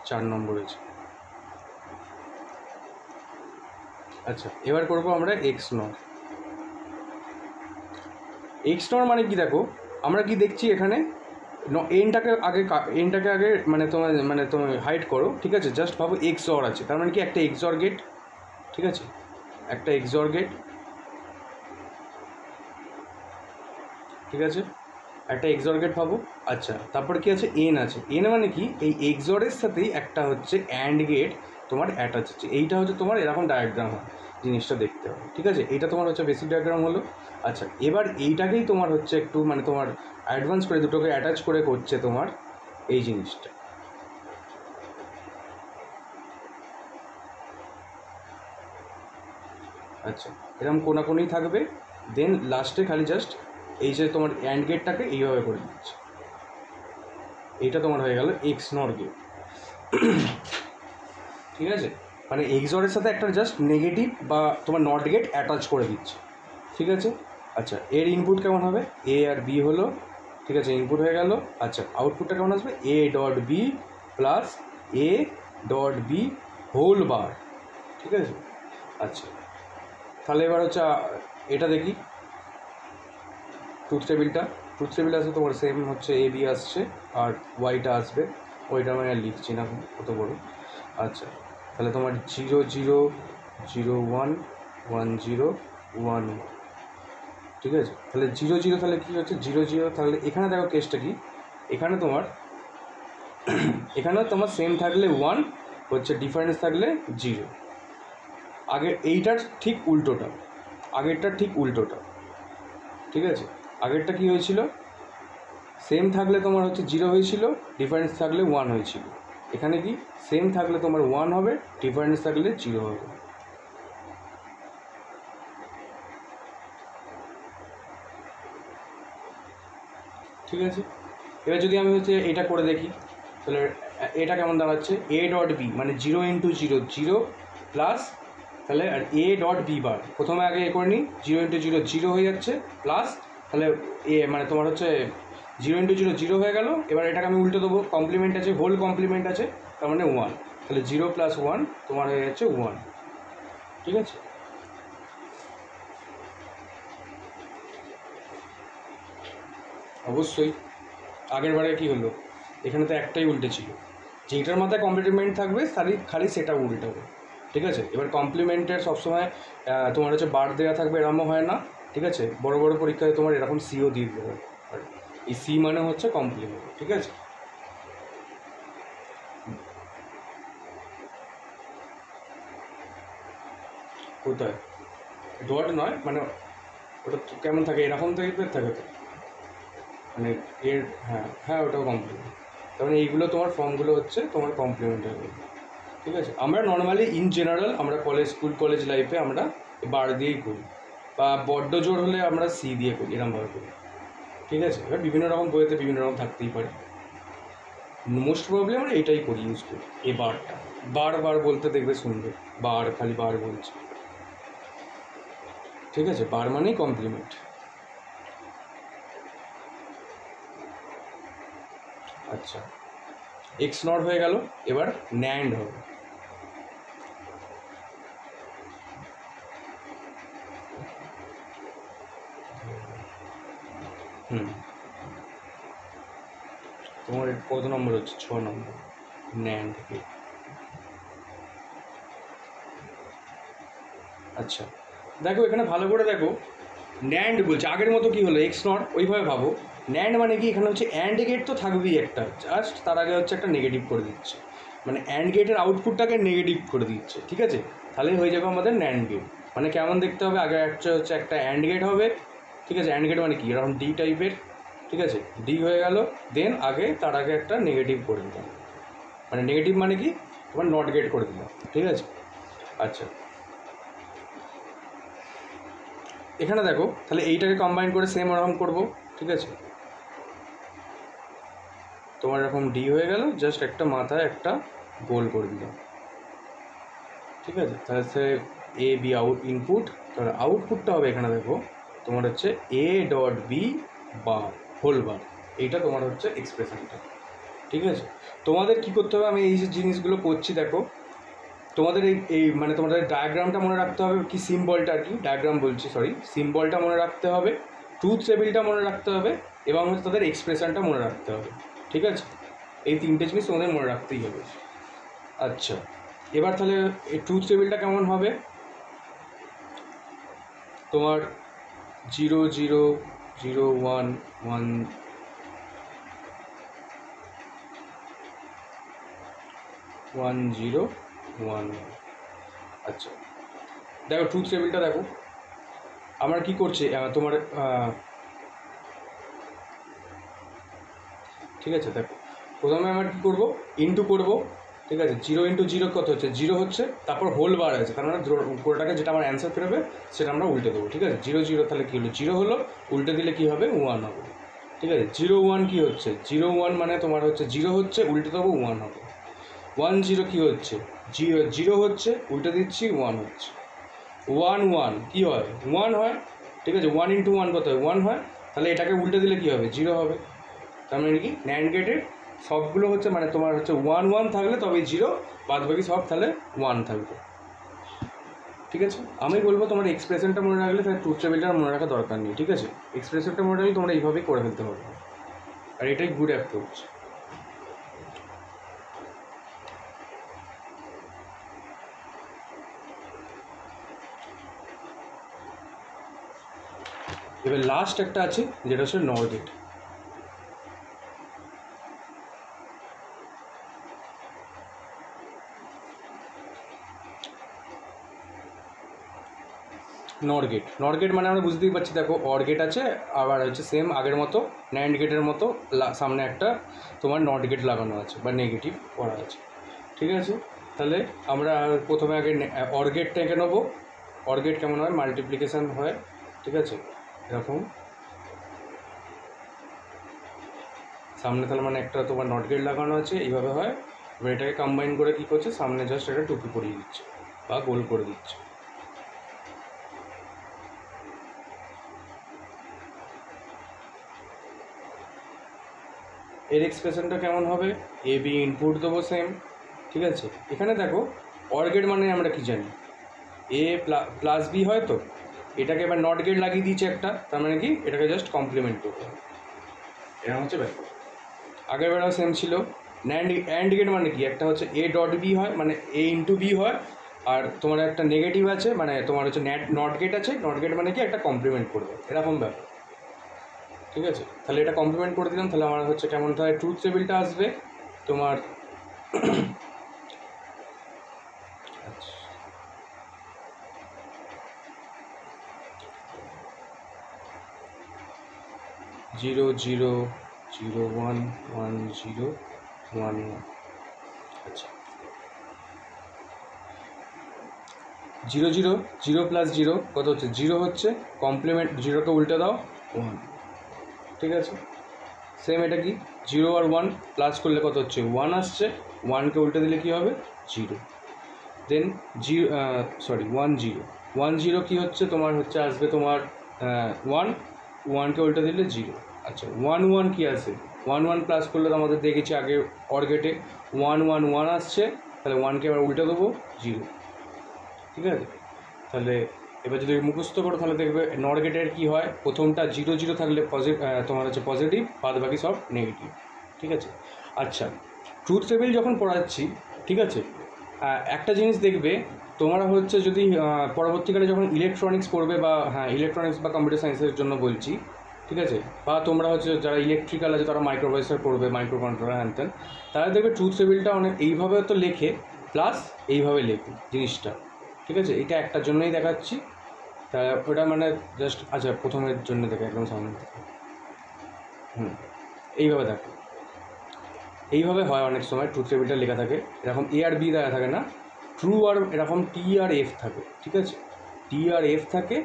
4 নম্বর হয়েছে। আচ্ছা, এবার করবো আমরা এক্স নট। এক্স নট মানে কি দেখো, আমরা কি দেখছি এখানে, এনটাকে আগে তোমার হাইড করো, ঠিক আছে। জাস্ট ভাবো এক্স অর আছে, তার মানে কি একটা এক্স অর গেট, ঠিক আছে, একটা এক্স অর গেট, ঠিক আছে, একটা এক্সর গেট পাবো। আচ্ছা, তারপরে কি আছে, এন আছে, এন মানে কি এই এক্সরের সাথেই একটা হচ্ছে অ্যান্ড গেট তোমার অ্যাটাচ হচ্ছে, এইটা হচ্ছে তোমার এরকম ডায়াগ্রাম হয়, জিনিসটা দেখতে হবে, ঠিক আছে। এইটা তোমার হচ্ছে বেসিক ডায়াগ্রাম হলো। আচ্ছা, এবার এইটাকেই তোমার হচ্ছে একটু মানে তোমার অ্যাডভান্স করে দুটোকে অ্যাটাচ করে করছে তোমার এই জিনিসটা। আচ্ছা, এরকম কোনাকুনি থাকবে, দেন লাস্টে খালি জাস্ট এই যে তোমার অ্যান্ড গেটটাকে এইভাবে করে দিচ্ছে, এইটা তোমার হয়ে গেল এক্স নর গেট, ঠিক আছে। মানে এক্সরের সাথে একটা জাস্ট নেগেটিভ বা তোমার নট গেট অ্যাটাচ করে দিচ্ছে, ঠিক আছে। আচ্ছা, এর ইনপুট কেমন হবে, এ আর বি হলো, ঠিক আছে, ইনপুট হয়ে গেল। আচ্ছা, আউটপুটটা কেমন আসবে, A dot B plus A dot B whole bar, ঠিক আছে। আচ্ছা, তাহলে এবার হচ্ছে এটা দেখি ট্রুথ টেবিল আসবে তোমার সেম হচ্ছে এ বি আসছে, আর ওয়াইটা আসবে, ওইটা আমি আর লিখছি না কত বড়। আচ্ছা, তাহলে তোমার 0 0 0 1 1 0 1 1, ঠিক আছে। তাহলে 0 0 তাহলে কী হচ্ছে 0 0, তাহলে এখানে দেখো কেসটা কি, এখানে তোমার সেম থাকলে 1 হচ্ছে, ডিফারেন্স থাকলে 0, আগের এইটার ঠিক উল্টোটা, আগেরটার ঠিক উল্টোটা, ঠিক আছে। আগেরটা কী হয়েছিল, সেম থাকলে তোমার হচ্ছে 0 হয়েছিল, ডিফারেন্স থাকলে 1 হয়েছিল। এখানে কি সেম থাকলে তোমার 1 হবে, ডিফারেন্স থাকলে 0 হবে, ঠিক আছে। এবার যদি আমি হচ্ছে এটা করে দেখি, তাহলে এটা কেমন দাঁড়াচ্ছে, এ ডট বি মানে 0 ইন্টু 0 0 প্লাস, তাহলে আর এ ডট বি বার, প্রথমে আগে এ করে নিই, 0 ইন্টু 0 0 হয়ে যাচ্ছে, প্লাস তাহলে এ মানে তোমার হচ্ছে 0 ইন্টু 0 0 হয়ে গেল। এবার এটাকে আমি উল্টো দেবো, কমপ্লিমেন্ট আছে, হোল কমপ্লিমেন্ট আছে, তার মানে 1, তাহলে 0 প্লাস 1 তোমার হয়ে যাচ্ছে 1, ঠিক আছে। অবশ্যই, আগের বারে কী হলো, এখানে তো একটাই উল্টে ছিল, যেটার মাথায় কমপ্লিমেন্ট থাকবে খালি সেটা উল্টাবে, ঠিক আছে। এবার কমপ্লিমেন্টের সবসময় তোমার হচ্ছে বার দেওয়া থাকবে, এরকমও হয় না, ঠিক আছে। বড় বড় পরীক্ষায় তোমার এরকম সিও দিয়ে দেবে, আর এই সি মানে হচ্ছে কমপ্লিমেন্ট, ঠিক আছে। কোথায় ডট নয় মানে ওটা কেমন থাকে, এরকম টাইপের থাকে তো, মানে এর হ্যাঁ হ্যাঁ ওটাও কমপ্লিমেন্ট, তার মানে এইগুলো তোমার ফর্মগুলো হচ্ছে তোমার কমপ্লিমেন্টারি, ঠিক আছে। আমরা নর্মালি ইন জেনারেল আমরা স্কুল কলেজ লাইফে আমরা বার দিয়েই করি, বা বড্ড জোর হলে আমরা সি দিয়ে করি, এরকমভাবে করি, ঠিক আছে। এবার বিভিন্ন রকম বইতে বিভিন্ন রকম থাকতেই পারে, মোস্ট প্রবলেম আমরা এটাই করি, ইউজ করি এই বারটা, বারবার বলতে দেখবে শুনবে, বার খালি বার বলছে, ঠিক আছে। বার মানেই কমপ্লিমেন্ট। আচ্ছা, এক্স নট হয়ে গেল, এবার ন্যান্ড হবে, তোমার কত নম্বর হচ্ছে, 6 নম্বর ন্যান্ড গেট। আচ্ছা, দেখো এখানে ভালো করে দেখো, ন্যান্ড বলছে, আগের মতো কি হলো এক্স নট, ওইভাবে ভাবো। ন্যান্ড মানে কি, এখানে হচ্ছে অ্যান্ড গেট তো থাকবেই একটা, জাস্ট তার আগে হচ্ছে একটা নেগেটিভ করে দিচ্ছে, মানে অ্যান্ড গেটের আউটপুটটাকে নেগেটিভ করে দিচ্ছে, ঠিক আছে। তাহলেই হয়ে যাবে আমাদের ন্যান্ড গেট। মানে কেমন দেখতে হবে, আগে হচ্ছে একটা অ্যান্ড গেট হবে, ঠিক আছে। অ্যান্ড গেট মানে কি, এরকম ডি টাইপের, ঠিক আছে, ডি হয়ে গেল, দেন তার আগে একটা নেগেটিভ করে দিলাম, মানে নেগেটিভ মানে কি তোমার নট গেট করে দিলাম, ঠিক আছে। আচ্ছা, এখানে দেখো তাহলে এইটাকে কম্বাইন করে সেম ওরকম করবো, ঠিক আছে। তোমার এরকম ডি হয়ে গেল, জাস্ট একটা মাথায় একটা গোল করে দিলাম, ঠিক আছে। তাহলে সে এ বি আউট ইনপুট, তাহলে আউটপুটটা হবে এখানে দেখো তোমার হচ্ছে A dot B bar whole bar, এইটা তোমার হচ্ছে এক্সপ্রেশনটা, ঠিক আছে। তোমাদের কি করতে হবে, আমি এই যে জিনিসগুলো করছি দেখো, তোমাদের এই মানে তোমাদের ডায়াগ্রামটা মনে রাখতে হবে, কি সিম্বলটা আর কি, ডায়াগ্রাম বলছি সরি, সিম্বলটা মনে রাখতে হবে, ট্রুথ টেবিলটা মনে রাখতে হবে, এবং হচ্ছে তাদের এক্সপ্রেশনটা মনে রাখতে হবে, ঠিক আছে। এই তিনটে জিনিস তোমাদের মনে রাখতেই হবে। আচ্ছা, এবার তাহলে এই ট্রুথ টেবিলটা কেমন হবে, তোমার 0 0 0 1 1 1 0 1 1। আচ্ছা, দেখো ট্রুথ টেবিলটা দেখো আমরা কি করছি, তোমার ঠিক আছে। দেখো প্রথমে আমরা কী করবো, ইন্টু করবো, ঠিক আছে। 0 × 0 কত হচ্ছে, 0 হচ্ছে, তারপর হোল বার আছে, তার মানে পুরোটাকে যেটা আমার অ্যান্সার ফেরবে সেটা আমরা উল্টে দেবো, ঠিক আছে। 0 0 তাহলে কী হলো, 0 হলো, উল্টে দিলে কী হবে 1 হবে, ঠিক আছে। 0 1 কী হচ্ছে, 0 1 মানে তোমার হচ্ছে 0 হচ্ছে, উল্টে দেবো 1 হবে। 1 0 কী হচ্ছে, 0 হচ্ছে, উল্টে দিচ্ছি 1 হচ্ছে। 1 1 কী হয়, 1 হয়, ঠিক আছে। 1 × 1 কত হয়, 1 হয়, তাহলে এটাকে উল্টে দিলে কী হবে, 0 হবে। তার মানে কি ন্যান্ড গেটের সবগুলো হচ্ছে মানে তোমার হচ্ছে 1 1 থাকলে তবে 0, বাদ বাকি সব তাহলে 1 থাকবে, ঠিক আছে। আমি বলবো তোমার এক্সপ্রেশনটা মনে রাখলে তাহলে ট্রুথ টেবিলটা মনে রাখার দরকার নেই, ঠিক আছে। এক্সপ্রেশনটা মনে রাখলে তোমরা এইভাবেই করে ফেলতে পারবে, আর এটাই গুড অ্যাপ্রোচ। এবার লাস্ট একটা আছে যেটা হচ্ছে নর গেট। নর গেট মানে আমরা বুঝতেই পারছি, দেখো অর গেট আছে, আবার হচ্ছে সেম আগের মতো ন্যান্ড গেটের মতো সামনে একটা তোমার নট গেট লাগানো আছে বা নেগেটিভ করা আছে, ঠিক আছে। তাহলে আমরা প্রথমে আগে অর গেটটা এঁকে নেবো। অর গেট কেমন হয়, মাল্টিপ্লিকেশান হয়, ঠিক আছে, এরকম সামনে তাহলে মানে একটা তোমার নট গেট লাগানো আছে, এইভাবে হয়। এবার এটাকে কম্বাইন করে কী করছে, সামনে জাস্ট একটা টুপি পরিয়ে দিচ্ছে বা গোল করে দিচ্ছে। এর এক্সপ্রেশনটা কেমন হবে, এ বি ইনপুট দেবো সেম, ঠিক আছে। এখানে দেখো অর গেট মানে আমরা কি জানি, এ প্লাস বি হয়, তো এটাকে এবার নট গেট লাগিয়ে দিয়েছে একটা, তার মানে কি এটাকে জাস্ট কমপ্লিমেন্ট করতে হবে, এরকম হচ্ছে ব্যাপার। আগের বেলাও সেম ছিল। অ্যান্ড গেট মানে কি, একটা হচ্ছে এ ডট বি হয়, মানে এ ইন্টু বি হয়, আর তোমার একটা নেগেটিভ আছে, মানে তোমার হচ্ছে নট গেট আছে, নট গেট মানে কি একটা কমপ্লিমেন্ট করবে, এরকম ব্যাপার, ঠিক আছে। তাহলে এটা কমপ্লিমেন্ট করে দিলাম, তাহলে আমার হচ্ছে কেমন তাহলে ট্রুথ টেবিলটা আসবে তোমার 0 0 0 1 1 0 1 1। আচ্ছা, 0 0 0 প্লাস 0 কত হচ্ছে, 0 হচ্ছে, কমপ্লিমেন্ট 0কে উল্টে দাও 1, ঠিক আছে। সেম এটা কি 0 আর 1 প্লাস করলে কত হচ্ছে, 1 আসছে, 1কে উল্টে দিলে কী হবে 0, দেন 1 0 1 0 কী হচ্ছে, তোমার হচ্ছে আসবে তোমার 1, 1কে উল্টে দিলে 0। আচ্ছা 1 1 কী আসে, 1 1 প্লাস করলে তো আমাদের দেখেছি আগে অর গেটে 1 1 1 আসছে, তাহলে 1কে এবার উল্টে দেবো 0, ঠিক আছে। তাহলে এবার যদি মুখস্থ করো তাহলে দেখবে নর গেটের কী হয়, প্রথমটা 0 0 থাকলে তোমার হচ্ছে পজিটিভ, বাদ বাকি সব নেগেটিভ, ঠিক আছে। আচ্ছা, ট্রুথ টেবিল যখন পড়াচ্ছি, ঠিক আছে, একটা জিনিস দেখবে তোমরা হচ্ছে যদি পরবর্তীকালে যখন ইলেকট্রনিক্স পড়বে, বা হ্যাঁ ইলেকট্রনিক্স বা কম্পিউটার সায়েন্সের জন্য বলছি, ঠিক আছে, বা তোমরা হচ্ছে যারা ইলেকট্রিক্যাল আছে তারা মাইক্রোপ্রসেসর পড়বে, মাইক্রো কন্ট্রোলার হ্যান ত্যান, তারা দেখবে ট্রুথ টেবিলটা অনেক এইভাবে তো লেখে, প্লাস এইভাবে লেখে জিনিসটা, ঠিক আছে। এটা একটার জন্যই দেখাচ্ছি, তা ওটা মানে জাস্ট আচ্ছা প্রথমের জন্য দেখে একদম সামনে থেকে এইভাবে দেখো, এইভাবে হয় অনেক সময় ট্রুথ টেবিলটা লেখা থাকে এরকম এ আর বি দেওয়া থাকে না, ট্রু আর এরকম টি আর এফ থাকে, ঠিক আছে, টি আর এফ থাকে,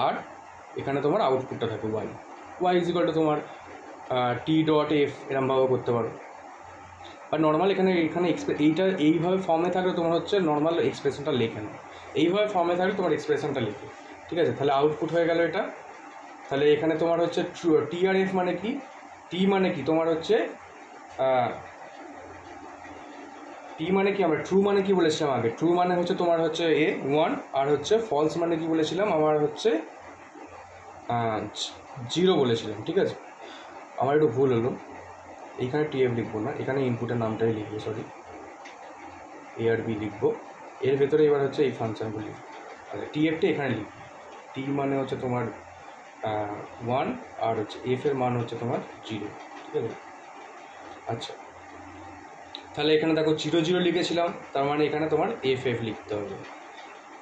আর এখানে তোমার আউটপুটটা থাকে Y, Y is equal to তোমার টি ডট এফ এরমভাবে করতে পারো। বা নর্মাল এখানে এইটা এইভাবে ফর্মে থাকলে তোমার হচ্ছে নর্মাল এক্সপ্রেশনটা লেখে না, এইভাবে ফর্মে থাকলে তোমার এক্সপ্রেশনটা লেখে, ঠিক আছে। তাহলে আউটপুট হয়ে গেল এটা। তাহলে এখানে তোমার হচ্ছে টি আর এফ মানে কি, টি মানে কি তোমার হচ্ছে টি মানে কি, আমরা ট্রু মানে কি বলেছিলাম আগে, ট্রু মানে হচ্ছে তোমার হচ্ছে এ ওয়ান, আর হচ্ছে ফলস মানে কি বলেছিলাম আমার হচ্ছে জিরো বলেছিলাম, ঠিক আছে। আমার একটু ভুল হলো, এইখানে টি এফ লিখবো না, এখানে ইনপুটের নামটাই লিখবো, সরি এ আর বি লিখবো, এর ভেতরে এবার হচ্ছে এই ফাংশানগুলি আচ্ছা টি এফটা এখানে লিখবো, টি মানে হচ্ছে তোমার ওয়ান, আর হচ্ছে এফ এর মান হচ্ছে তোমার জিরো, ঠিক আছে। আচ্ছা তাহলে এখানে দেখো জিরো জিরো লিখেছিলাম, তার মানে এখানে তোমার এফ এফ লিখতে হবে,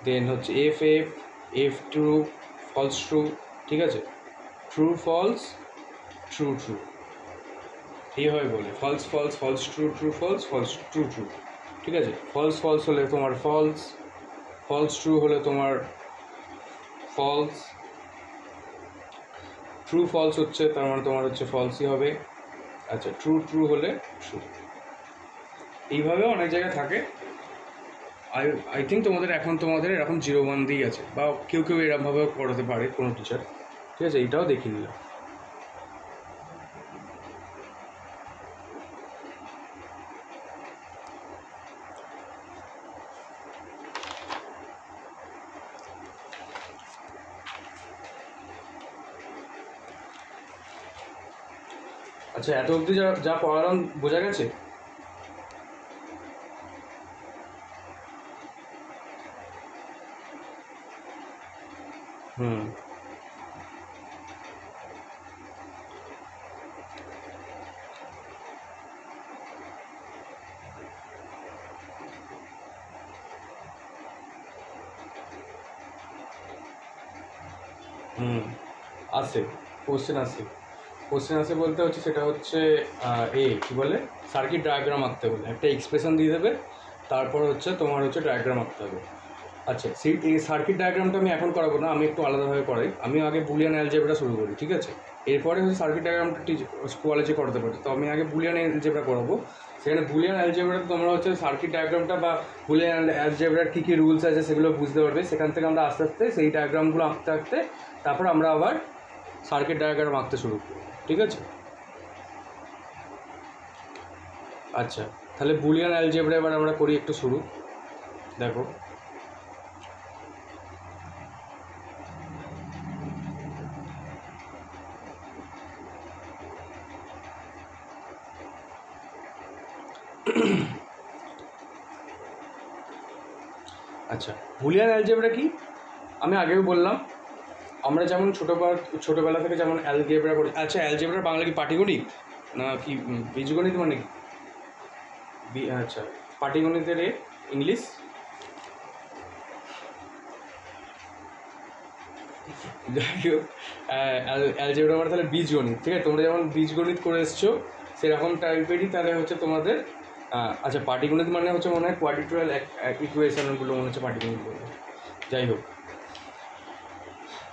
দেন হচ্ছে F F, F true, false true, ঠিক আছে, ট্রু ফলস, ট্রু ট্রু, এইভাবে বলে false false, false true, true false, false true true, ঠিক আছে। ফলস ফলস হলে তোমার ফলস, ফলস ট্রু হলে তোমার ফলস, ট্রু ফলস হচ্ছে তার মানে তোমার হচ্ছে ফলসই হবে, আচ্ছা ট্রু ট্রু হলে ট্রু, এইভাবে অনেক জায়গায় থাকে। আই থিঙ্ক তোমাদের এরকম জিরো ওয়ান দিয়েই আছে, বা কেউ কেউ এরকমভাবেও পড়াতে পারে কোনো টিচার, ঠিক আছে, এইটাও দেখিয়ে নিলাম। আচ্ছা এত অবধি যা যা পড়ালাম বোঝা গেছে? হুম হুম আসে, কোশ্চেন আসে, কোশ্চেন আসে বলতে হচ্ছে সেটা হচ্ছে কী বলে সার্কিট ডায়াগ্রাম আঁকতে বলে, একটা এক্সপ্রেশন দিয়ে দেবে, তারপর হচ্ছে তোমার হচ্ছে ডায়াগ্রাম আঁকতে হবে। আচ্ছা সেই এই সার্কিট ডায়াগ্রামটা আমি এখন করাবো না, আমি একটু আলাদাভাবে করাই, আমি আগে বুলিয়ান অ্যালজেব্রা শুরু করি, ঠিক আছে, এরপরে হচ্ছে সার্কিট ডায়াগ্রামটা কলেজে করাতে পারি, তো আমি আগে বুলিয়ান অ্যালজেব্রা করাবো। সেখানে বুলিয়ান অ্যালজেব্রাতে তোমরা হচ্ছে সার্কিট ডায়াগ্রামটা বা বুলিয়ান অ্যালজেব্রার কী কী রুলস আছে সেগুলো বুঝতে পারবে, সেখান থেকে আমরা আস্তে আস্তে সেই ডায়াগ্রামগুলো আঁকতে আঁকতে তারপর আমরা আবার সার্কিট ডায়াগ্রাম আঁকতে শুরু করি, ঠিক আছে। আচ্ছা তাহলে বুলিয়ান অ্যালজেব্রা এবার আমরা করি একটু শুরু, দেখো আচ্ছা বুলিয়ান অ্যালজেব্রা কি, আমি আগেও বললাম, আমরা যেমন ছোটোবেলা থেকে যেমন অ্যালজেব্রা করি, আচ্ছা অ্যালজেব্রার বাংলা কি পাটিগণিত না কি বীজগণিত মানে কি, আচ্ছা পাটিগণিতের ইংলিশ, যাই হোক অ্যালজেব্রা মানে তাহলে বীজগণিত, ঠিক আছে, তোমরা যেমন বীজগণিত করে এসছো সেরকম টাইপেরই তাহলে হচ্ছে তোমাদের আচ্ছা পাটিগণিত মানে হচ্ছে মনে হয় কোয়াড্রিটুরাল ইকুয়েশনগুলো মনে হচ্ছে পাটিগণিত বলবে, যাই হোক।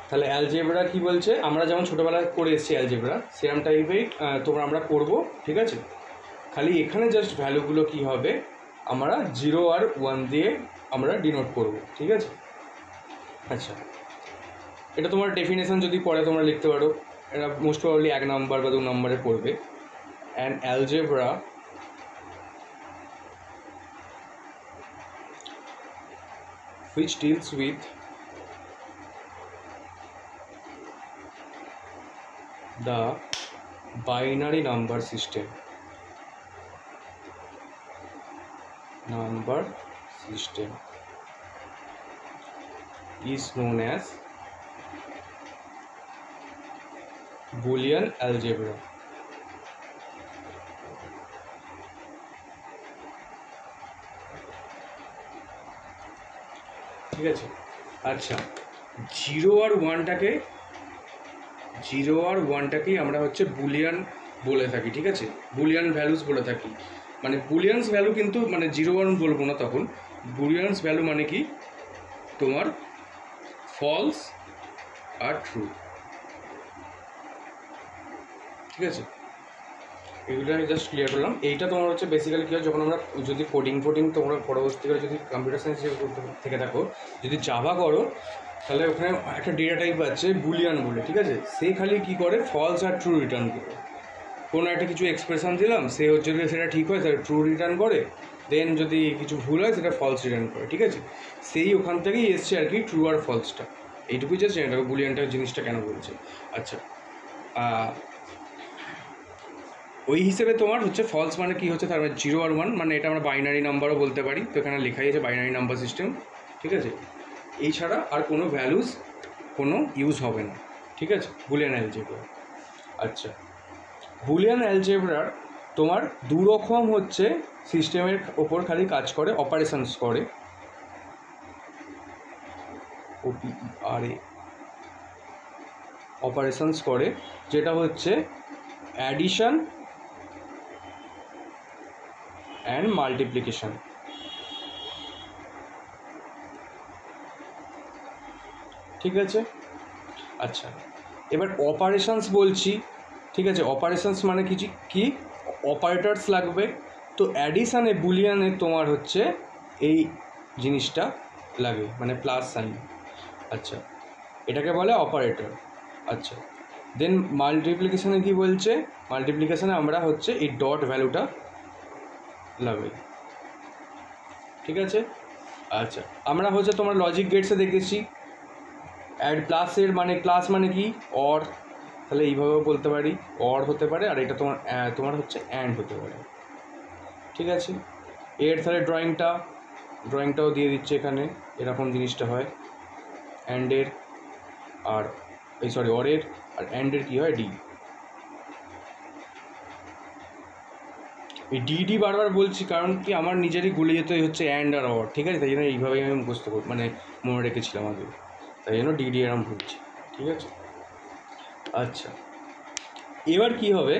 তাহলে অ্যালজেব্রা কি বলছে, আমরা যেমন ছোটোবেলায় করে এসেছি অ্যালজেব্রা সেরকম টাইপেই আমরা করব, ঠিক আছে। খালি এখানে জাস্ট ভ্যালুগুলো কি হবে, আমরা জিরো আর ওয়ান দিয়ে আমরা ডিনোট করব, ঠিক আছে। আচ্ছা এটা তোমার ডেফিনেশন যদি পড়ে তোমরা লিখতে পারো, এটা মোস্ট প্রবাবলি 1 নাম্বার বা 2 নম্বরে পড়বে। An algebra which deals with the binary number system is known as Boolean algebra. ঠিক আছে, আচ্ছা, জিরো আর ওয়ানটাকেই আমরা হচ্ছে বুলিয়ান বলে থাকি, ঠিক আছে, বুলিয়ান ভ্যালুস বলে থাকি। মানে বুলিয়ানস ভ্যালু কিন্তু মানে 0 1 বলবো না তখন। বুলিয়ানস ভ্যালু মানে কি, তোমার ফলস আর ট্রু, ঠিক আছে। এগুলো আমি জাস্ট ক্লিয়ার করলাম। এইটা তোমার হচ্ছে বেসিক্যালি কী হয়, যখন আমরা যদি কোডিং তোমরা পরবর্তীকালে যদি কম্পিউটার সায়েন্স থেকে থাকো, যদি জাভা করো, তাহলে ওখানে একটা ডেটা টাইপ আছে বুলিয়ান বলে, ঠিক আছে। সে খালি কী করে, ফলস আর ট্রু রিটার্ন করে। কোনো একটা কিছু এক্সপ্রেশন দিলাম, সে হচ্ছে যদি সেটা ঠিক হয় তাহলে ট্রু রিটার্ন করে, দেন যদি কিছু ভুল হয় সেটা ফলস রিটার্ন করে, ঠিক আছে। সেই ওখান থেকেই এসছে আর কি ট্রু আর ফলসটা। এইটুকুই জাস্ট এটা বুলিয়ানটা জিনিসটা কেন বলছে। আচ্ছা, ওই হিসেবে তোমার হচ্ছে ফলস মানে কি হচ্ছে, তার মানে 0 আর 1, মানে এটা আমরা বাইনারি নাম্বারও বলতে পারি। তো এখানে লেখাই আছে বাইনারি নাম্বার সিস্টেম, ঠিক আছে। এই ছাড়া আর কোনো ভ্যালুস কোনো ইউজ হবে না, ঠিক আছে, বুলিয়ান অ্যালজেব্রা। আচ্ছা, বুলিয়ান অ্যালজেব্রার তোমার দু রকম হচ্ছে সিস্টেমের ওপর খালি কাজ করে, অপারেশনস করে, OPERA অপারেশনস করে, যেটা হচ্ছে অ্যাডিশন অ্যান্ড মাল্টিপ্লিকেশন, ঠিক আছে। আচ্ছা, এবার অপারেশনস বলছি, ঠিক আছে। অপারেশনস মানে কি অপারেটরস লাগবে। তো অ্যাডিশানে বুলিয়ানে তোমার হচ্ছে এই জিনিসটা লাগে, মানে প্লাস সাইন। আচ্ছা, এটাকে বলে অপারেটর। আচ্ছা, দেন মাল্টিপ্লিকেশানে কি বলছে, মাল্টিপ্লিকেশানে আমরা হচ্ছে এই ডট ভ্যালুটা লাগাই, ঠিক আছে। আচ্ছা, আমরা হচ্ছে তোমার লজিক গেটসে দেখেছি অ্যাড প্লাসের মানে ক্লাস মানে কি অর, তাহলে এইভাবেও বলতে পারি, অর হতে পারে, আর এটা তোমার হচ্ছে অ্যান্ড হতে পারে, ঠিক আছে। এর তাহলে ড্রয়িংটাও দিয়ে দিচ্ছে এখানে, এরকম জিনিসটা হয় অ্যান্ডের আর অরের, আর অ্যান্ডের কী হয় ডি। এই ডি বারবার বলছি কারণ কি আমার নিজেরই গুলে যেতে হচ্ছে অ্যান্ড আর অর, ঠিক আছে, তাই জন্য এইভাবেই আমি মুখস্থ মানে মনে রেখেছিলাম আগে, তাই জন্য ডি এরম বলছি, ঠিক আছে। আচ্ছা, এবার কি হবে,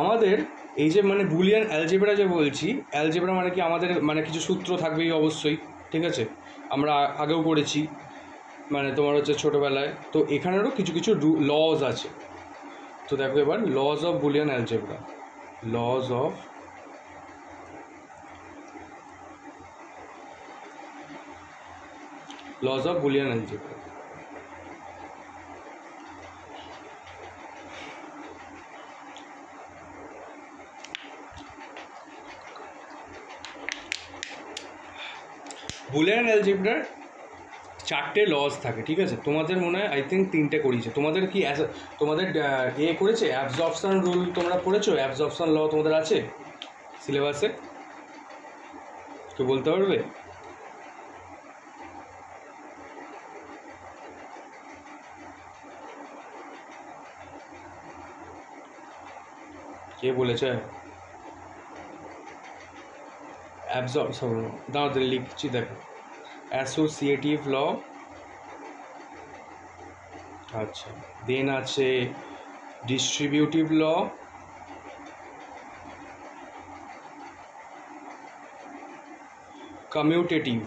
আমাদের এই যে মানে বুলিয়ান অ্যালজেব্রা যে বলছি, অ্যালজেব্রা মানে কি আমাদের মানে কিছু সূত্র থাকবেই অবশ্যই, ঠিক আছে, আমরা আগেও করেছি, মানে তোমার হচ্ছে ছোটোবেলায়। তো এখানেরও কিছু কিছু লজ আছে। তো দেখো এবার laws of Boolean algebra, laws of Boolean algebra. Boolean অ্যালজেব্রার 4টে লজ থাকে, ঠিক আছে। তোমাদের মনে হয় আই থিঙ্ক 3টে করিয়েছে। তোমাদের কি তোমাদের করেছে অ্যাবজর্পশন রুল, তোমরা পড়েছো? অ্যাবজর্পশন ল তোমাদের আছে সিলেবাসে? কেউ বলতে পারবে? কে বলেছে অ্যাবজর্পশন? দাঁড়াতে লিখছি, দেখো অ্যাসোসিয়েটিভ ল, আচ্ছা, দেন আছে ডিস্ট্রিবিউটিভ ল, কমিউটেটিভ।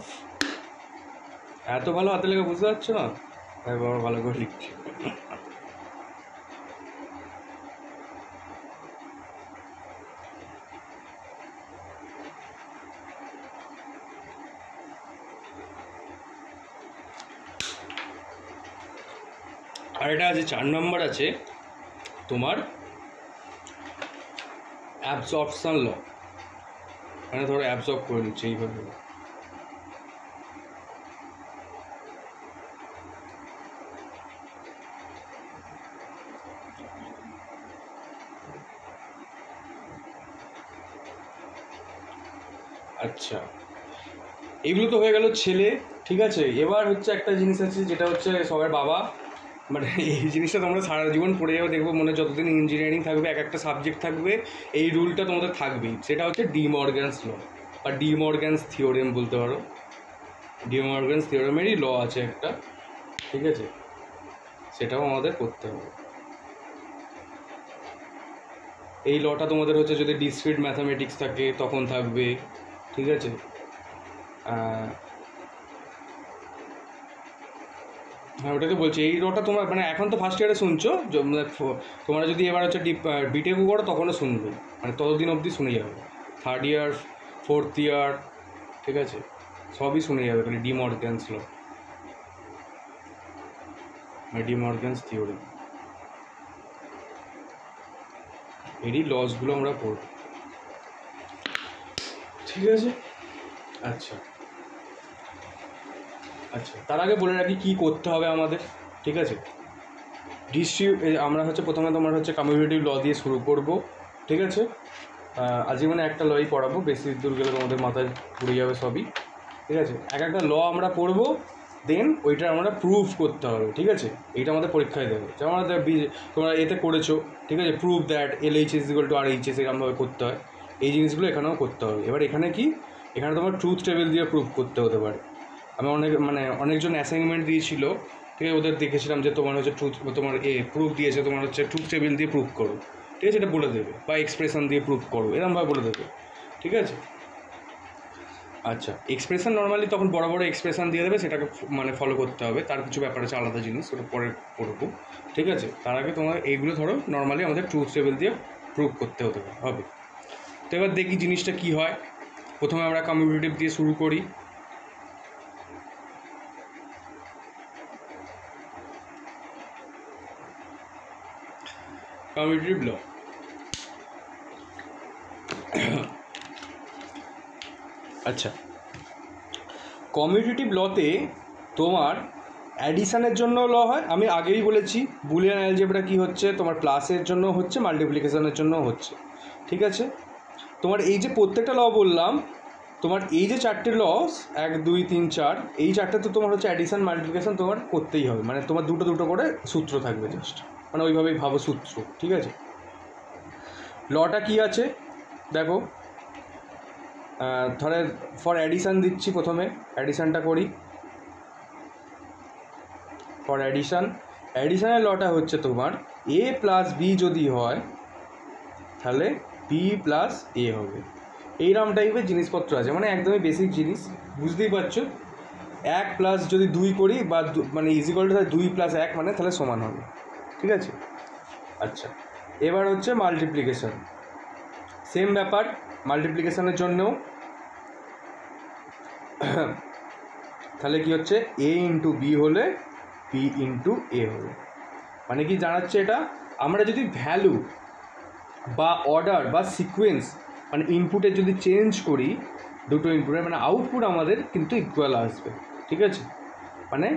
এত ভালো হাতে লেখা বুঝতে পারছো না? এবার ভালো করে লিখছি। আর এটা আছে 4 নম্বর আছে তোমার অ্যাবজর্পশন ল, মানে ধরো অ্যাবজর্ব করে নিচ্ছে এইভাবে। আচ্ছা, এগুলো তো হয়ে গেল ছেলে, ঠিক আছে। এবার হচ্ছে একটা জিনিস আছে যেটা হচ্ছে সবার বাবা, মানে এই জিনিসটা তোমরা সারা জীবন পড়ে যাবে, দেখবো মনে যতদিন ইঞ্জিনিয়ারিং থাকবে, একটা সাবজেক্ট থাকবে এই রুলটা তোমাদের থাকবেই, সেটা হচ্ছে ডি মর্গ্যানস ল বা ডি মর্গ্যানস থিওরেম বলতে পারো। ডি মর্গানস থিওরেমেরই ল আছে একটা, ঠিক আছে, সেটাও আমাদের করতে হবে। এই লটা তোমাদের হচ্ছে যদি ডিসক্রিট ম্যাথামেটিক্স থাকে তখন থাকবে, ঠিক আছে। হ্যাঁ ওটাকে বলছি, এই লটা তোমরা মানে এখন তো ফার্স্ট ইয়ারে শুনছো, তোমরা যদি এবার হচ্ছে বিটেকও করো তখনও শুনবে, মানে ততদিন অবধি শুনে যাবে, থার্ড ইয়ার ফোর্থ ইয়ার, ঠিক আছে, সবই শুনে যাবে খালি ডি মর্গানস ল, ডি মর্গানস থিওরি, এরই লসগুলো আমরা পড়ব, ঠিক আছে। আচ্ছা আচ্ছা, তার আগে বলে রাখি কী করতে হবে আমাদের, ঠিক আছে। আমরা হচ্ছে প্রথমে তোমার হচ্ছে কমিউনিটিভ ল দিয়ে শুরু করব, ঠিক আছে। আজকে মানে একটা লই পড়াবো, বেশি দূর গেলে তোমাদের মাথায় ঘুরে যাবে সবই, ঠিক আছে। এক একটা ল আমরা পড়বো, দেন ওইটা আমরা প্রুভ করতে হবে, ঠিক আছে। এইটা আমাদের পরীক্ষায় দেবে, যেমন তোমরা এতে করেছো, ঠিক আছে, প্রুভ দ্যাট LHS = RHS এরকমভাবে করতে হয়, এই জিনিসগুলো এখানেও করতে হবে। এবার এখানে কি, এখানে তোমার ট্রুথ টেবিল দিয়ে প্রুভ করতে হতে পারে। আমি অনেকজন অ্যাসাইনমেন্ট দিয়েছিল, ঠিক আছে, ওদের দেখেছিলাম যে তোমার হচ্ছে তোমার প্রুফ দিয়েছে, তোমার হচ্ছে ট্রুথ টেবিল দিয়ে প্রুভ করো, ঠিক আছে, এটা বলে দেবে, বা এক্সপ্রেশন দিয়ে প্রুভ করো এরকমভাবে বলে দেবে, ঠিক আছে। আচ্ছা, এক্সপ্রেশন নর্মালি তখন বড় বড় এক্সপ্রেশন দিয়ে দেবে, সেটাকে মানে ফলো করতে হবে, তার কিছু ব্যাপার আছে আলাদা জিনিস, ওটা পরে করবো, ঠিক আছে। তার আগে তোমার এইগুলো ধরো নর্মালি আমাদের ট্রুথ টেবিল দিয়ে প্রুভ করতে হবে। তো এবার দেখি জিনিসটা কী হয়। প্রথমে আমরা কমিউনিটিভ দিয়ে শুরু করি। কমিউনিটিভ ল, আচ্ছা, কমিউনিটিভ লতে তোমার অ্যাডিশানের জন্য ল হয়, আমি আগেই বলেছি। বুলিয়ান অ্যালজেব্রা কী হচ্ছে, তোমার প্লাসের জন্য হচ্ছে, মাল্টিপ্লিকেশনের জন্য হচ্ছে, ঠিক আছে। তোমার এই যে প্রত্যেকটা ল বললাম, তোমার এই যে চারটে লস 1 2 3 4, এই চারটে তো তোমার হচ্ছে অ্যাডিশন মাল্টিপ্লিকেশন তোমার করতেই হবে, মানে তোমার দুটো দুটো করে সূত্র থাকবে জাস্ট, মানে ওইভাবেই ভাবো সূত্র, ঠিক আছে। লটা কী আছে দেখো, ধরে ফর অ্যাডিশান দিচ্ছি, প্রথমে অ্যাডিশানটা করি। ফর অ্যাডিশানের লটা হচ্ছে তোমার A + B যদি হয় তাহলে B + A হবে, এইরকম টাইপের জিনিসপত্র আছে, মানে একদমই বেসিক জিনিস, বুঝতেই পারছো। 1 প্লাস যদি 2 করি বা মানে = 2 + 1 মানে তাহলে সমান হবে, ঠিক আছে। আচ্ছা, এবার হচ্ছে মাল্টিপ্লিকেশন, সেম ব্যাপার, মাল্টিপ্লিকেশনের জন্যও তাহলে কি হচ্ছে A × B হলে B × A হবে, মানে কি জানাচ্ছে এটা, আমরা যদি ভ্যালু বা অর্ডার বা সিকোয়েন্স মানে ইনপুটের যদি চেঞ্জ করি, দুটো ইনপুটের মানে আউটপুট আমাদের কিন্তু ইকুয়াল আসবে, ঠিক আছে। মানে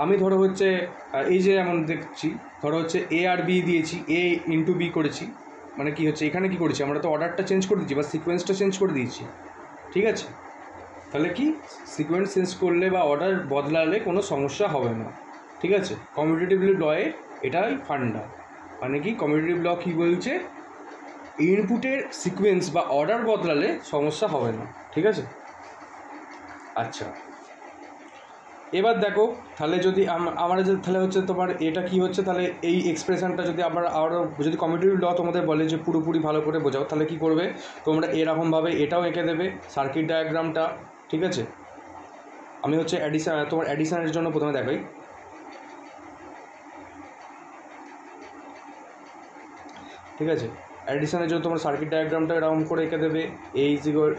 আমি ধরো হচ্ছে এই যে এমন দেখছি, ধরো হচ্ছে A আর B দিয়েছি, A × B করেছি, মানে কি হচ্ছে এখানে কি করেছি, আমরা তো অর্ডারটা চেঞ্জ করে দিয়েছি বা সিকোয়েন্সটা চেঞ্জ করে দিয়েছি, ঠিক আছে। তাহলে কি সিকোয়েন্স চেঞ্জ করলে বা অর্ডার বদলালে কোনো সমস্যা হবে না, ঠিক আছে। কমিউটেটিভ লয়ে এটাই ফান্ডা, মানে কি কমিউটেটিভ ল কী বলছে, ইনপুটের সিকোয়েন্স বা অর্ডার বদলালে সমস্যা হবে না, ঠিক আছে। আচ্ছা, এবার দেখো তাহলে যদি আমরা তাহলে হচ্ছে তোমার এটা কি হচ্ছে, তাহলে এই এক্সপ্রেশনটা যদি আমরা আরও যদি কমিউটেটিভ ল তোমাদের বলে যে পুরোপুরি ভালো করে বোঝাও, তাহলে কি করবে তোমরা এরকমভাবে এটাও এঁকে দেবে সার্কিট ডায়াগ্রামটা, ঠিক আছে। আমি হচ্ছে তোমার অ্যাডিশনের জন্য প্রথমে দেখাই, ঠিক আছে। অ্যাডিশনের জন্য তোমার সার্কিট ডায়াগ্রামটা এরকম করে এঁকে দেবে,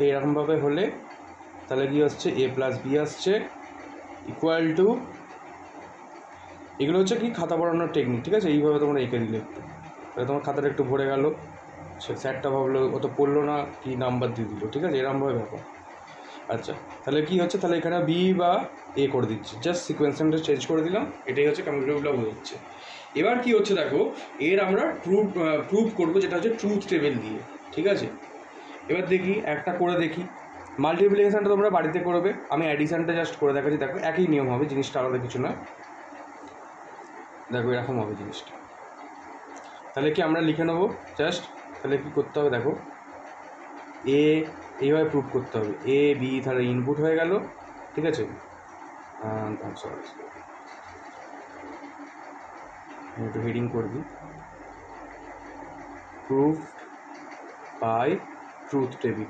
এরকমভাবে হলে তাহলে কি হচ্ছে A + B আসছে ইকুয়াল টু, এগুলো হচ্ছে কি খাতা পড়ানোর টেকনিক, ঠিক আছে। এইভাবে তোমরা এঁকে দিলে একটু, তাহলে তোমার খাতাটা একটু ভরে গেল, স্যারটা ভাবলো ও তো পড়লো না, কি নাম্বার দিয়ে দিল, ঠিক আছে, এরকমভাবে ব্যাপার। আচ্ছা, তাহলে কি হচ্ছে, তাহলে এখানে B বা A করে দিচ্ছি, জাস্ট সিকোয়েন্সটা চেঞ্জ করে দিলাম, এটাই হচ্ছে কমিউটেটিভ ল বোঝাচ্ছে। এবার কি হচ্ছে দেখো, এর আমরা প্রুভ করবো, যেটা হচ্ছে ট্রুথ টেবিল দিয়ে, ঠিক আছে। এবার দেখি একটা করে দেখি, মাল্টিপ্লিকেশানটা তোমরা বাড়িতে করবে, আমি অ্যাডিশানটা জাস্ট করে দেখাচ্ছি, দেখো একই নিয়ম হবে, জিনিসটা আলাদা কিছু না, দেখো এরকম হবে জিনিসটা। তাহলে কি আমরা লিখে নেবো জাস্ট, তাহলে কি করতে হবে দেখো, এইভাবে প্রুভ করতে হবে, A B তাহলে ইনপুট হয়ে গেল, ঠিক আছে, সরি একটু হেডিং করবি, প্রুফ বাই ট্রুথ টেবিল।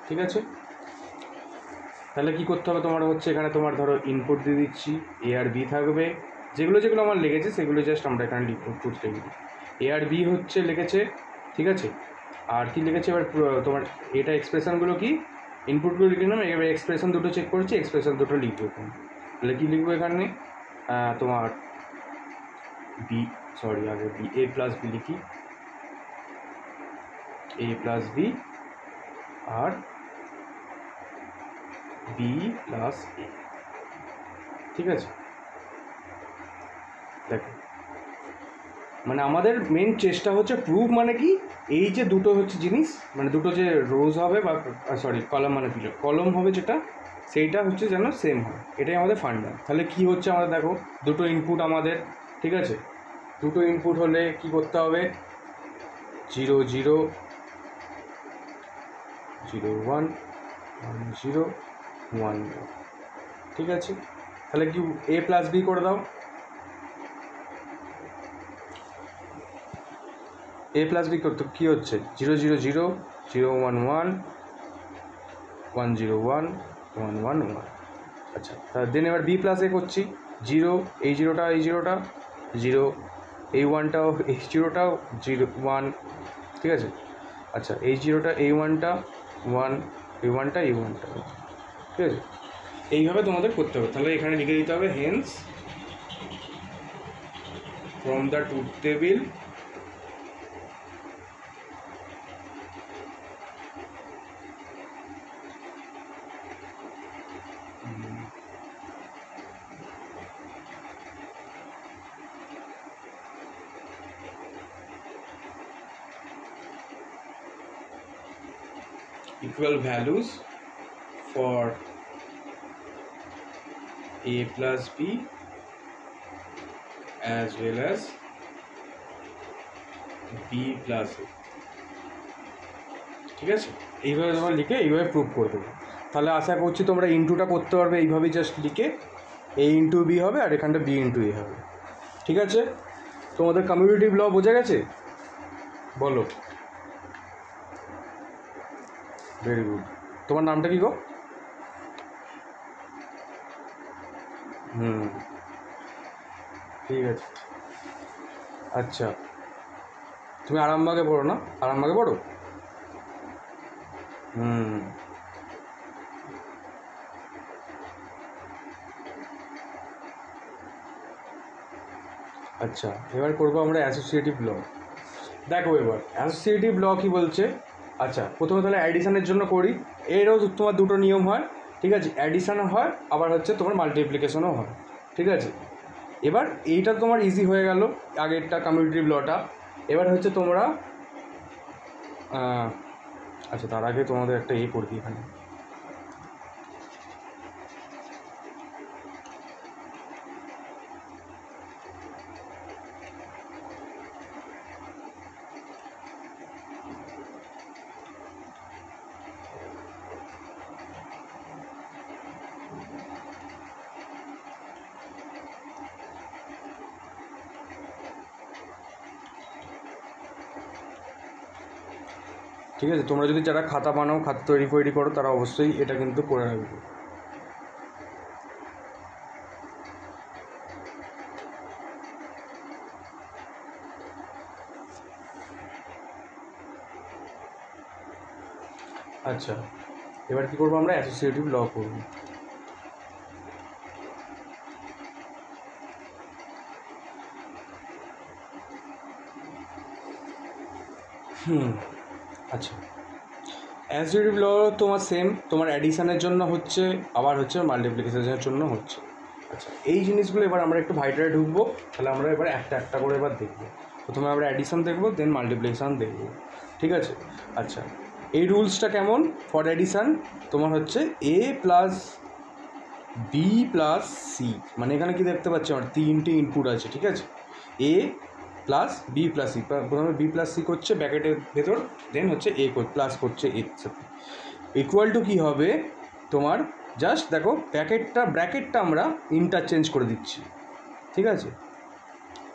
ঠিক আছে, তাহলে কী করতে হবে তোমার হচ্ছে এখানে তোমার ধরো ইনপুট দিয়ে দিচ্ছি, এ আর বি থাকবে, যেগুলো যেগুলো আমার লেগেছে সেগুলো জাস্ট আমরা এখানে লিখব ট্রুথ টেবিল। এ আর বি হচ্ছে লিখেছে, ঠিক আছে, আর কি লিখেছে এবার তোমার এটা এক্সপ্রেশনগুলো কি ইনপুটগুলো লিখে নিলাম, এবার এক্সপ্রেশন দুটো চেক করছি, এক্সপ্রেশন দুটো লিখবো এখানে। তাহলে কী লিখবো এখানে তোমার বি, সরি আগে বি, এ প্লাস বি লিখি, এ প্লাস বি আর বি প্লাস এ। ঠিক আছে, দেখো মানে আমাদের মেন চেষ্টা হচ্ছে প্রুফ মানে কি, এই যে দুটো হচ্ছে জিনিস মানে দুটো যে রোজ হবে বা সরি কলাম মানে পিলো কলম হবে যেটা, সেইটা হচ্ছে যেন সেম হয়, এটাই আমাদের ফান্ডা। তাহলে কি হচ্ছে আমাদের দেখো দুটো ইনপুট আমাদের, ঠিক আছে, দুটো ইনপুট হলে কি করতে হবে 0 0 0 1 1 0 1 1। ঠিক আছে, তাহলে কি এ প্লাস বি করে দাও, এ প্লাস বি করতে কী হচ্ছে 0 0 0 0 1 1 1 0 1 1 1 1। আচ্ছা, দেন এবার বি প্লাস এ করছি, 0 এই জিরোটা এই জিরোটা 0, এই ওয়ানটাও এই জিরোটাও 0 1। ঠিক আছে, আচ্ছা এই জিরোটা এই ওয়ানটা 1, এই ওয়ানটা এই ওয়ানটা। ঠিক আছে, এইভাবে তোমাদের করতে হবে। তাহলে এখানে লিখে দিতে হবে hence from the truth table equal values for a plus b as well as b plus a। ঠিক আছে, এইভাবে তোমরা লিখে এইভাবে প্রুভ করে দেবো। তাহলে আশা করছি তোমরা ইনটুটা করতে পারবে এইভাবেই, জাস্ট লিখে এ ইন্টু বি হবে আর এখানটা বি ইন্টু এ হবে। ঠিক আছে, তোমাদের কমিউনিটিভ ল বোঝা গেছে? বলো। ভেরি গুড, তোমার নামটা কী গো? ঠিক আছে, আচ্ছা তুমি আরামবাগে পড়ো না? আরামবাগে পড়ো? আচ্ছা, এবার করবো আমরা অ্যাসোসিয়েটিভ ল। দেখো এবার অ্যাসোসিয়েটিভ ল কী বলছে। আচ্ছা প্রথমে তাহলে অ্যাডিশানের জন্য করি, এরও তোমার দুটো নিয়ম হয়। ঠিক আছে, অ্যাডিশানও হয় আবার হচ্ছে তোমার মাল্টিপ্লিকেশনও হয়। ঠিক আছে, এবার এইটা তোমার ইজি হয়ে গেল আগেরটা কমিউনিটিভ লটা। এবার হচ্ছে তোমরা আচ্ছা তার আগে তোমাদের একটা করবি এখানে। ঠিক আছে, তোমরা যদি যারা খাতা বানাও, খাতা তৈরি করো, তারা অবশ্যই এটা কিন্তু করে রাখবে। আচ্ছা, এবার কী করবো আমরা অ্যাসোসিয়েটিভ ল করব। আচ্ছা, অ্যাসোসিয়েটিভ ল তোমার সেম, তোমার অ্যাডিশানের জন্য হচ্ছে আবার হচ্ছে মাল্টিপ্লিকেশনের জন্য হচ্ছে। আচ্ছা, এই জিনিসগুলো এবার আমরা একটু ভাইটারে ঢুকবো। তাহলে আমরা এবার একটা একটা করে এবার দেখবো। প্রথমে আমরা অ্যাডিশান দেখবো, দেন মাল্টিপ্লিকেশান দেখবো। ঠিক আছে, আচ্ছা এই রুলসটা কেমন ফর অ্যাডিশান, তোমার হচ্ছে এ প্লাস বি প্লাস সি, মানে এখানে কি দেখতে পাচ্ছি আমার তিনটে ইনপুট আছে। ঠিক আছে, এ প্লাস বি প্লাস সি, প্রথমে বি প্লাস সি করছে ব্র্যাকেটের ভেতর, দেন হচ্ছে এ প্লাস করছে এর সাথে। ইকুয়াল টু কী হবে তোমার, জাস্ট দেখো ব্র্যাকেটটা আমরা ইন্টারচেঞ্জ করে দিচ্ছি, ঠিক আছে।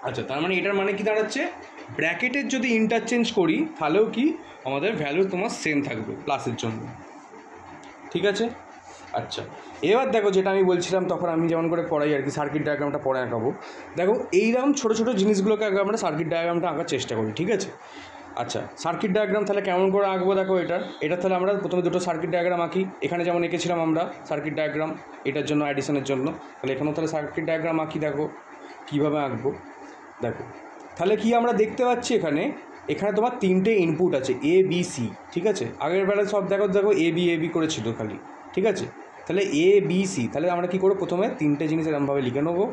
আচ্ছা, তার মানে এটার মানে কি দাঁড়াচ্ছে, ব্র্যাকেটের যদি ইন্টারচেঞ্জ করি তাহলেও কি আমাদের ভ্যালু তোমার সেম থাকবে প্লাসের জন্য, ঠিক আছে। আচ্ছা, এবার দেখো যেটা আমি বলছিলাম তখন আমি যেমন করে পড়াই আর কি, সার্কিট ডায়াগ্রামটা পরে আঁকাবো। দেখো এইরকম ছোটো ছোটো জিনিসগুলোকে আগে আমরা সার্কিট ডায়াগ্রামটা আঁকার চেষ্টা করি, ঠিক আছে। আচ্ছা, সার্কিট ডায়াগ্রাম তাহলে কেমন করে আঁকবো দেখো এটা তাহলে আমরা প্রথমে দুটো সার্কিট ডায়াগ্রাম আঁকি। এখানে যেমন এঁকেছিলাম আমরা সার্কিট ডায়াগ্রাম এটার জন্য অ্যাডিশনের জন্য, তাহলে এখানেও তাহলে সার্কিট ডায়াগ্রাম আঁকি। দেখো কীভাবে আঁকবো, দেখো তাহলে কি আমরা দেখতে পাচ্ছি এখানে তোমার তিনটে ইনপুট আছে এ বি সি, ঠিক আছে। আগের বেলায় সব দেখো এ বি করেছিল খালি, ঠিক আছে। তাহলে এ বি সি, তাহলে আমরা কী করবো, প্রথমে তিনটে জিনিস এরকমভাবে লিখে নেবো।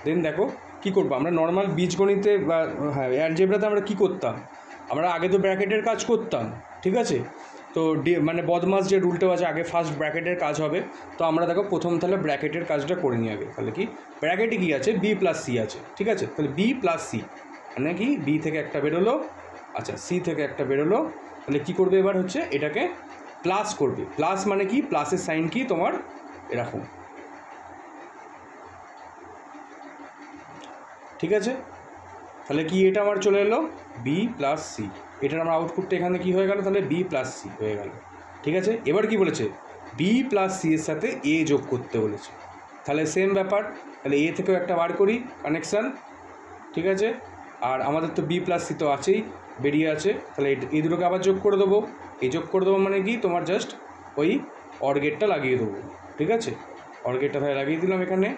দেন দেখো কী করবো, আমরা নর্মাল বীজগণিতে বা অ্যালজেব্রাতে আমরা কী করতাম, আমরা আগে তো ব্র্যাকেটের কাজ করতাম, ঠিক আছে। তো মানে বদমাস যে রুলটা আছে, আগে ফার্স্ট ব্র্যাকেটের কাজ হবে। তো আমরা দেখো প্রথম তাহলে ব্র্যাকেটের কাজটা করে নিই আগে। তাহলে কি ব্র্যাকেটে কী আছে, বি প্লাস সি আছে, ঠিক আছে। তাহলে বি প্লাস সি মানে কি, বি থেকে একটা বেরোলো, আচ্ছা সি থেকে একটা বেরোলো। তাহলে কী করবে এবার হচ্ছে এটাকে প্লাস করবে। প্লাস মানে কি, প্লাসের সাইন কি তোমার এরকম, ঠিক আছে। তাহলে কি এটা আমার চলে এলো বি প্লাস সি, এটার আমার আউটপুটটা এখানে কী হয়ে গেল, তাহলে বি প্লাস সি হয়ে গেল, ঠিক আছে। এবার কি বলেছে, বি প্লাস সি এর সাথে এ যোগ করতে বলেছে। তাহলে সেম ব্যাপার, তাহলে এ থেকেও একটা বার করি কানেকশান, ঠিক আছে। আর আমাদের তো বি প্লাস সি তো আছেই, বেরিয়ে আছে। তাহলে এই দুটোকে আবার যোগ করে দেবো। এই যোগ করে দেবো মানে কি, তোমার জাস্ট ওই অর গেটটা লাগিয়ে দেবো, ঠিক আছে। অর গেটটা তাহলে লাগিয়ে দিলাম এখানে।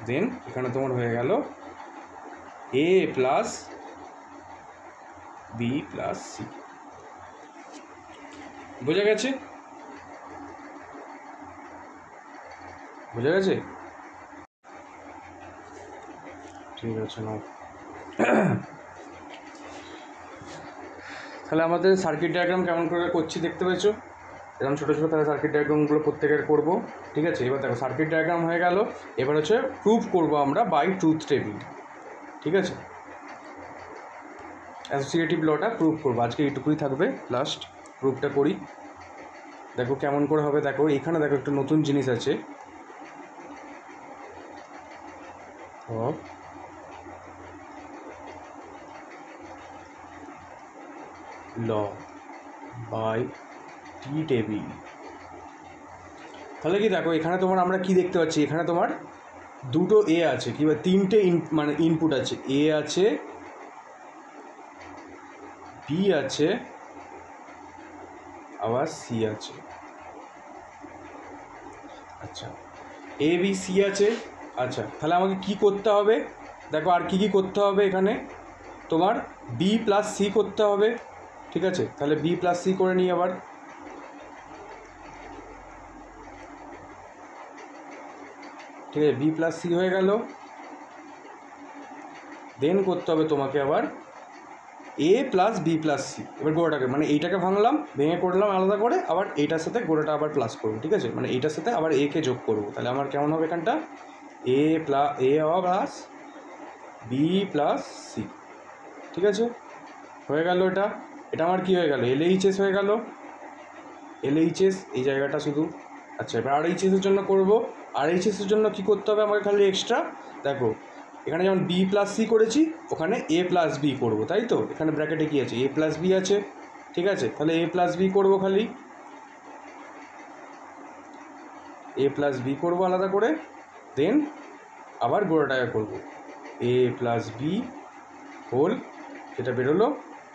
দেন এখানে তোমার হয়ে গেল এ প্লাস বি প্লাস সি, বোঝা গেছে, বোঝা গেছে, ঠিক আছে না। তাহলে আমাদের সার্কিট ডায়াগ্রাম কেমন করে করছি দেখতে পেয়েছো, এরকম ছোটো ছোটো তাহলে সার্কিট ডায়াগ্রামগুলো প্রত্যেকের করবো, ঠিক আছে। এবার দেখো সার্কিট ডায়াগ্রাম হয়ে গেল, এবার হচ্ছে প্রুফ করবো আমরা বাই ট্রুথ টেবিল, ঠিক আছে। অ্যাসোসিয়েটিভ লটা প্রুফ করবো আজকে, এইটুকুই থাকবে। লাস্ট প্রুফটা করি, দেখো কেমন করে হবে। দেখো এখানে দেখো একটা নতুন জিনিস আছে, ল বাই টি টেবিল। তাহলে কি দেখো এখানে তোমার আমরা কি দেখতে পাচ্ছি, এখানে তোমার দুটো এ আছে, কি বা তিনটে মানে ইনপুট আছে, এ আছে, বি আছে, আবার সি আছে। আচ্ছা, এ বি সি আছে। আচ্ছা, তাহলে আমাকে কি করতে হবে, দেখো আর কি করতে হবে এখানে, তোমার বি প্লাস সি করতে হবে, ঠিক আছে। তাহলে বি প্লাস সি করে নিই আবার, ঠিক আছে। বি প্লাস সি হয়ে গেল। দেন করতে হবে তোমাকে আবার এ প্লাস বি প্লাস সি। এবার গোড়াটাকে মানে এইটাকে ভাঙলাম, ভেঙে করলাম আলাদা করে, আবার এইটার সাথে গোড়াটা আবার প্লাস করবো, ঠিক আছে। মানে এইটার সাথে আবার এ কে যোগ করবো, তাহলে আমার কেমন হবে এখানটা, এ প্লাস বি প্লাস সি, ঠিক আছে। হয়ে গেল এটা, এটা আমার কী হয়ে গেল, এলএইচএস হয়ে গেল, এলএইচএস এই জায়গাটা শুধু। আচ্ছা, এবার আরএইচএসের জন্য করবো। আরএইচএসের জন্য কী করতে হবে আমাকে খালি এক্সট্রা, দেখো এখানে যেমন বি প্লাস সি করেছি, ওখানে এ প্লাস বি করবো, তাই তো। এখানে ব্র্যাকেটে কী আছে, এ প্লাস বি আছে, ঠিক আছে। তাহলে এ প্লাস বি করবো, খালি এ প্লাস বি করবো আলাদা করে। দেন আবার গোড়াটাকে করবো, এ প্লাস বি হোল, যেটা বেরোলো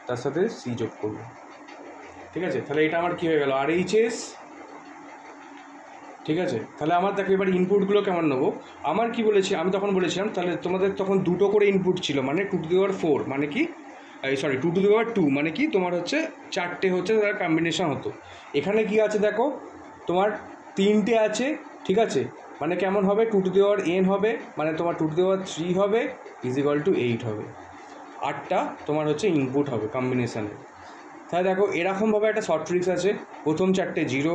তার সাথে সি যোগ করবো, ঠিক আছে। তাহলে এটা আমার কী হয়ে গেল, আরএইচএস, ঠিক আছে। তাহলে আমার দেখো এবার ইনপুটগুলো কেমন নেবো, আমার কি বলেছি, আমি তখন বলেছিলাম তাহলে তোমাদের তখন দুটো করে ইনপুট ছিল, মানে 2^4 মানে কি, সরি 2^2 মানে কি তোমার হচ্ছে চারটে হচ্ছে তার কম্বিনেশন হতো। এখানে কি আছে দেখো, তোমার তিনটে আছে, ঠিক আছে। মানে কেমন হবে, 2^n হবে, মানে তোমার 2^3 হবে =8 হবে, 8টা তোমার হচ্ছে ইনপুট হবে কম্বিনেশানে। তাহলে দেখো এরকমভাবে একটা শর্ট ট্রিক্স আছে, প্রথম চারটে 0,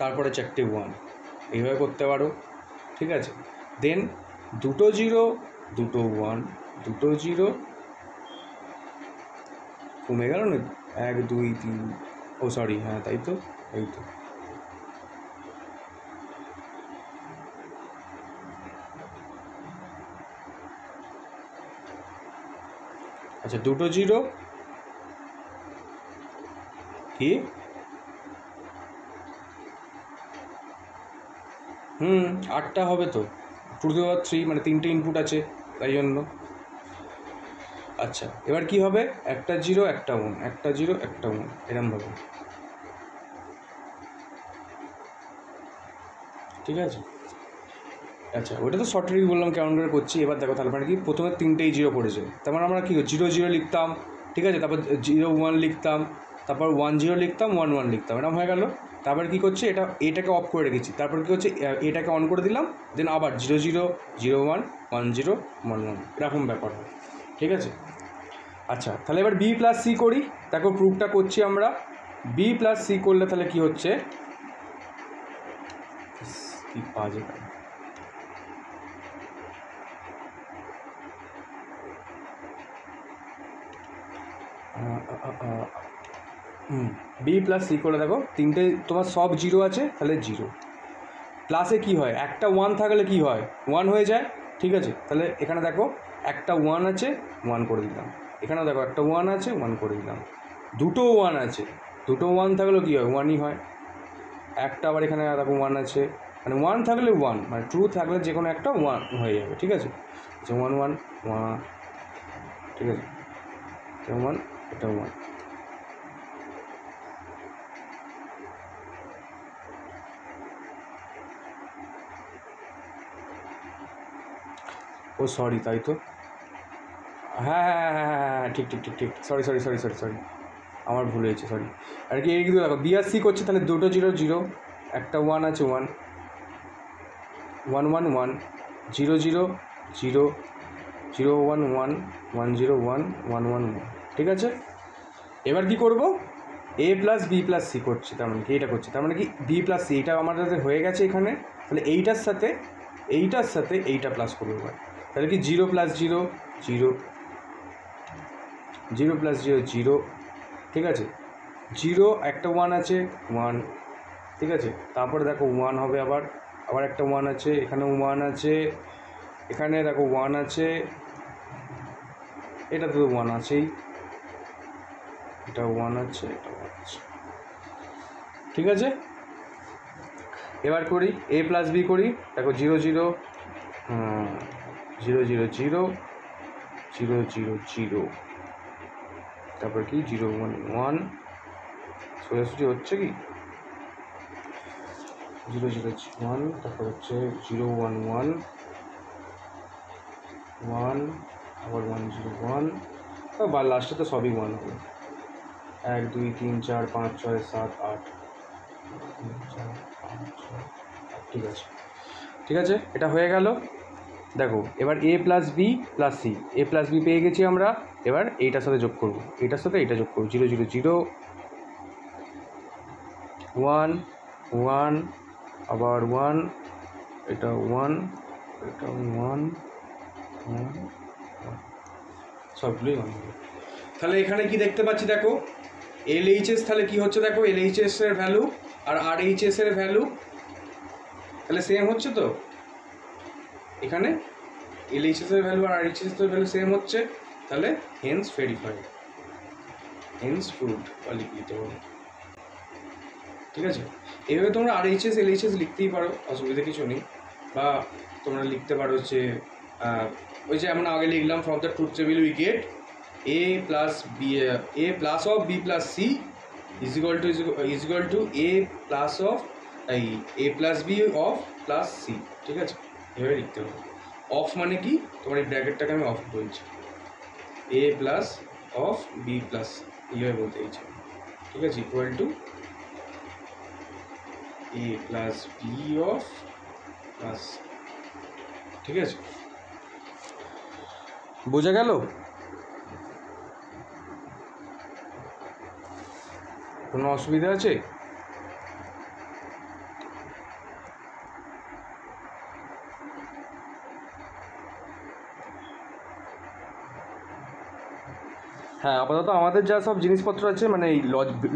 তারপরে চারটে 1, এইভাবে করতে পারো, ঠিক আছে। দেন দুটো 0, দুটো 1, দুটো 0, কমে গেল না, 1 2 3, ও সরি, হ্যাঁ তাই তো, এই তো। আচ্ছা, দুটো জিরো কি? 8টা হবে তো, 2 to the 3 মানে 3টে ইনপুট আছে তাই জন্য। আচ্ছা, এবার কি হবে, একটা জিরো একটা 1, একটা জিরো একটা 1, এরমভাবে, ঠিক আছে। আচ্ছা, ওটা তো শর্ট ট্রিক বললাম কেমন করে করছি। এবার দেখো তাহলে মানে কি, প্রথমে 3টেই জিরো পড়েছে, তার মানে আমরা কী জিরো জিরো লিখতাম, ঠিক আছে, তারপর 0 1 লিখতাম, তারপর 1 0 লিখতাম, 1 1 লিখতাম, এরকম হয়ে গেল। তারপর কী করছে, এটাকে অফ করে রেখেছি, তারপর কী হচ্ছে, এটাকে অন করে দিলাম, দেন আবার 0 0 0 1 1 0 1 1, এরকম ব্যাপার হয়, ঠিক আছে। আচ্ছা, তাহলে এবার বি প্লাস সি করি, দেখো প্রুফটা করছি আমরা। বি প্লাস সি করলে তাহলে কী হচ্ছে, কি বাজে, বি প্লাস সি করে দেখো, তিনটে তোমার সব জিরো আছে, তাহলে জিরো। প্লাসে কি হয়, একটা 1 থাকলে কি হয়, 1 হয়ে যায়, ঠিক আছে। তাহলে এখানে দেখো একটা 1 আছে, 1 করে দিলাম, এখানেও দেখো একটা 1 আছে, 1 করে দিলাম, দুটো 1 আছে, দুটো 1 থাকলেও কী হয়, 1ই হয়। একটা আবার এখানে দেখো 1 আছে, মানে 1 থাকলে 1, মানে ট্রু থাকলে যে কোনো একটা 1 হয়ে যাবে, ঠিক আছে। আচ্ছা, 1 1 1, ঠিক আছে, এটা 1 এটা 1। ও সরি, তাই তো, হ্যাঁ হ্যাঁ হ্যাঁ হ্যাঁ হ্যাঁ হ্যাঁ, ঠিক ঠিক ঠিক ঠিক, sorry sorry sorry sorry sorry, আমার ভুল হয়েছে, সরি। আর কি এই দেখো বি আর সি করছে, তাহলে দুটো জিরো জিরো, একটা 1 আছে, 1 1 1 1 0 0 0 0 1 1 1 0 1 1 1 1, ঠিক আছে। এবার কি করব, এ প্লাস বি প্লাস সি করছি, তার মানে কি এটা করছি, তার মানে কি বি প্লাস সি, এটা আমাদের হয়ে গেছে এখানে। তাহলে এইটার সাথে এইটা প্লাস করবো এবার, তাহলে কি 0 প্লাস 0 0, 0 প্লাস 0 0, ঠিক আছে। 0 একটা 1 আছে, 1, ঠিক আছে। তারপরে দেখো 1 হবে, আবার আবার একটা 1 আছে, এখানেও 1 আছে, এখানে দেখো 1 আছে, এটা তো 1 আছেই, এটা 1 আছে, এটা 1 আছে, ঠিক আছে। এবার করি এ প্লাস বি করি, দেখো 0 0 0 0 0 0 0 0, তারপর কি 0 1 1, সোজাসুজি হচ্ছে কি 0 0 1, তারপর হচ্ছে 0 1 1 1, আবার 1 0 1, বা লাস্টে তো সবই 1 হবে। 1 2 3 4 5 6 7 8, 3 4 5 6, ঠিক আছে, ঠিক আছে, এটা হয়ে গেল। দেখো এবার এ প্লাস বি প্লাস সি, এ প্লাস বি পেয়ে গেছি আমরা। এবার এইটার সাথে যোগ করব, এইটার সাথে এইটা যোগ করব, 0 0 0 1 1, আবার 1, এটা 1, এটা 1 1, সবগুলোই 1 হবে। তাহলে এখানে কি দেখতে পাচ্ছি, দেখো এলএইচএস, তাহলে কি হচ্ছে দেখো, এলএইচএস এর ভ্যালু আর আরএইচএস এর ভ্যালু তাহলে সেম হচ্ছে তো, এখানে এলএইচএস এর ভ্যালু আর আরএইচএস এর ভ্যালু সেম হচ্ছে, তাহলে হেন্স ভেরিফাইড, হেন্স প্রুভড বা লিখতে পারো, ঠিক আছে। এইভাবে তোমরা আরএইচএস এলএইচএস লিখতেই পারো, অসুবিধা কিছু নেই। বা তোমরা লিখতে পারো যে ওই যে আমরা আগে লিখলাম, from the truth table we get A plus B, A plus of B plus C is equal to A plus of এই A plus B of plus C, ঠিক আছে। এভাবে লিখতে হবে। অফ মানে কি, তোমার এই ব্র্যাকেটটাকে আমি অফ বলছি, A plus of B plus এইভাবে বলতে চাইছি, ঠিক আছে, equal to A plus B of plus, ঠিক আছে, বোঝা গেল? কোনো অসুবিধা আছে? হ্যাঁ, আপাতত আমাদের যা সব জিনিসপত্র আছে মানে এই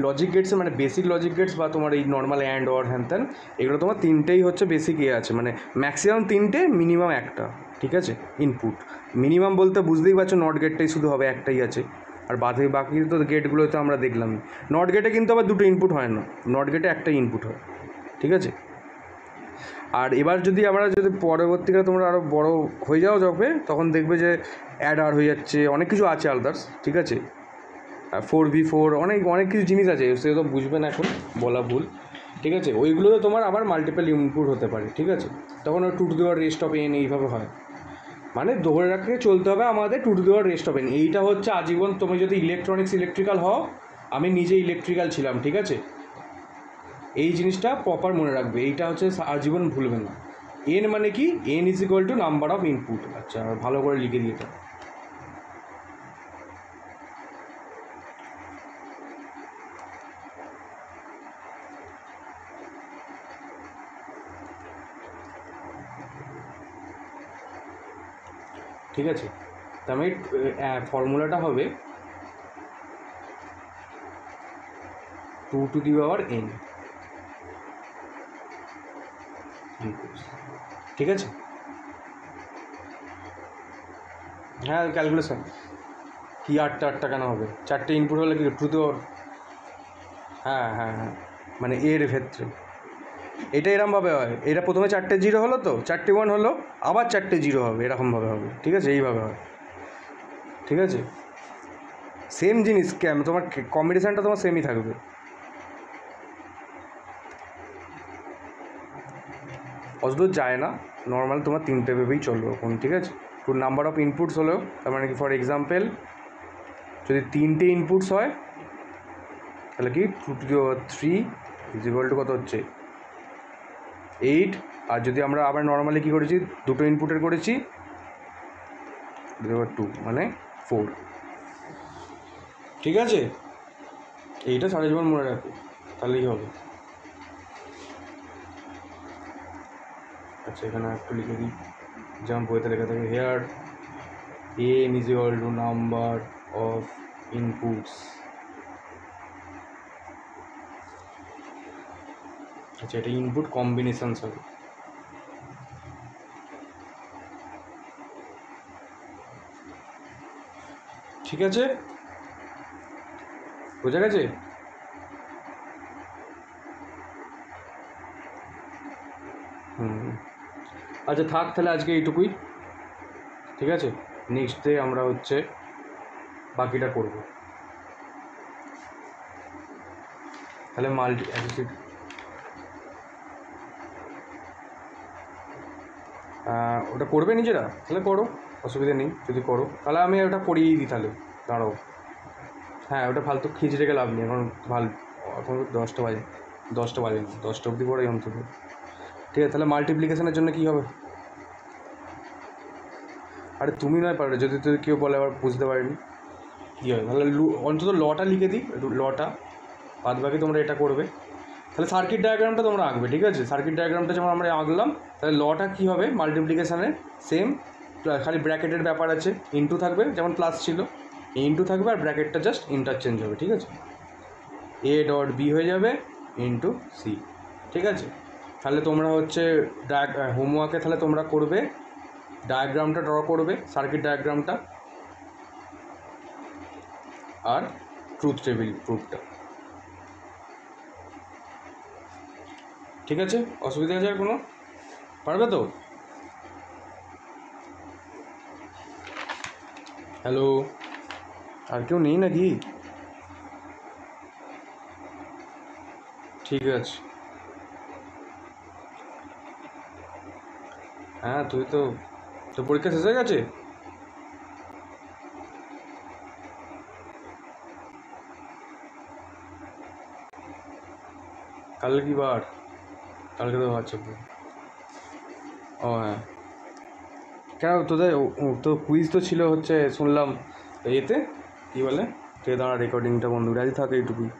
লজিক গেটসে, মানে বেসিক লজিক গেটস বা তোমার এই নর্মাল অ্যান্ড অর হ্যান ত্যান, এগুলো তোমার তিনটেই হচ্ছে বেসিক আছে, মানে ম্যাক্সিমাম তিনটে, মিনিমাম একটা, ঠিক আছে ইনপুট। মিনিমাম বলতে বুঝতেই পারছো নট গেটটাই শুধু হবে, একটাই আছে। আর বাকি তো গেটগুলো তো আমরা দেখলামই। নট গেটে কিন্তু আবার দুটো ইনপুট হয় না, নট গেটে একটাই ইনপুট হয়, ঠিক আছে। আর এবার যদি পরবর্তীকালে তোমরা আরও বড় হয়ে যাও যবে, তখন দেখবে যে অ্যাডার হয়ে যাচ্ছে, অনেক কিছু আছে আদার্স, ঠিক আছে। 4v4 অনেক কিছু জিনিস আছে, সেগুলো তো বুঝবে না এখন, বলা ভুল, ঠিক আছে। ওইগুলোতে তোমার আবার মাল্টিপল ইনপুট হতে পারে, ঠিক আছে। তখন ওই 2 to the rest of N এইভাবে হয়, মানে ধরে রাখতে চলতে হবে আমাদের 2 to the rest of N. এইটা হচ্ছে আজীবন। তুমি যদি ইলেকট্রিক্যাল হও, আমি নিজে ইলেকট্রিক্যাল ছিলাম, ঠিক আছে। এই জিনিসটা প্রপার মনে রাখবে, এইটা হচ্ছে আজীবন ভুলবে না। এন মানে কি, N is equal to number of input. আচ্ছা, ভালো করে লিখে দিয়েছে। ঠিক আছে, তার মানে ফর্মুলাটা হবে 2 to the power n, ঠিক আছে। হ্যাঁ, ক্যালকুলেশন কি, আটটা কেন হবে, 4টে ইনপুট হলে কি 2 to the power। হ্যাঁ হ্যাঁ হ্যাঁ, মানে এর ক্ষেত্রে এটা এরমভাবে হয়, এটা প্রথমে 4টে 0 হলো, তো 4টে 1 হলো, আবার 4টে 0 হবে, এরকমভাবে হবে, ঠিক আছে, এইভাবে হয়, ঠিক আছে। সেম জিনিস তোমার কম্বিনেশানটা তোমার সেমই থাকবে। অতদূর যায় না, নর্মাল তোমার 3টে ভেবেই চলবে এখন, ঠিক আছে। টু নাম্বার অফ ইনপুটস হলেও, তার মানে কি, ফর এক্সাম্পল যদি 3টে ইনপুটস হয় তাহলে কি 2 to the power 3 is equal two কত হচ্ছে 8। আর যদি আমরা আবার নর্মালি কী করেছি, দুটো ইনপুটের করেছি 2 মানে 4, ঠিক আছে। এইটা সারা জীবন মনে রাখবে, তাহলেই হবে। আচ্ছা, এখানে একটু লিখে দিই, যেমন বইতে লেখা থাকে, here N is equal to number of inputs. আচ্ছা, এটা ইনপুট কম্বিনেশনস হবে, ঠিক আছে, বোঝা গেছে। আচ্ছা থাক, তাহলে আজকে এইটুকুই, ঠিক আছে। নেক্সট ডে আমরা হচ্ছে বাকিটা করব। তাহলে ওটা করবে নিজেরা, তাহলে করো, অসুবিধা নেই। যদি করো তাহলে আমি ওটা করিয়েই দিই, তাহলে দাঁড়াও। হ্যাঁ, ওটা ফালতু খিঁচে রেখে লাভ নেই, এখন 10টা বাজে, 10টা বাজে না, 10টা অবধি পরে অন্তত, ঠিক আছে। তাহলে মাল্টিপ্লিকেশনের জন্য কী হবে, আরে তুমি নয় পারবে, যদি কেউ বলে আবার বুঝতে পারিনি কী হয়, তাহলে অন্তত লটা লিখে দিই, লটা, বাদ বাকি তোমরা এটা করবে। তাহলে সার্কিট ডায়াগ্রামটা তোমরা আঁকবে, ঠিক আছে। সার্কিট ডায়াগ্রামটা যেমন আমরা আঁকলাম, তাহলে লটা কী হবে, মাল্টিপ্লিকেশানের সেম, খালি ব্র্যাকেটের ব্যাপার আছে, ইনটু থাকবে, যেমন প্লাস ছিল, ইনটু থাকবে, আর ব্র্যাকেটটা জাস্ট ইন্টারচেঞ্জ হবে, ঠিক আছে। এ ডট বি হয়ে যাবে ইনটু সি, ঠিক আছে। তাহলে তোমরা হচ্ছে হোমওয়ার্কে তাহলে তোমরা করবে, ডায়াগ্রামটা ড্র করবে, সার্কিট ডায়াগ্রামটা, আর ট্রুথ টেবিল প্রুফটা, ঠিক আছে। অসুবিধা আছে আর কোনো, পারবে তো? হ্যালো, আর কেউ নেই নাকি? ঠিক আছে, হ্যাঁ তুই তো, তোর পরীক্ষা শেষ হয়ে গেছে? কালকে কি বার? কালকে তো আচ্ছা, ও হ্যাঁ, কেন তোদের তো কুইজ তো ছিল হচ্ছে শুনলাম, এতে কী বলে, দাঁড়া রেকর্ডিংটা বন্ধ করে আজ থাকে এইটুকুই।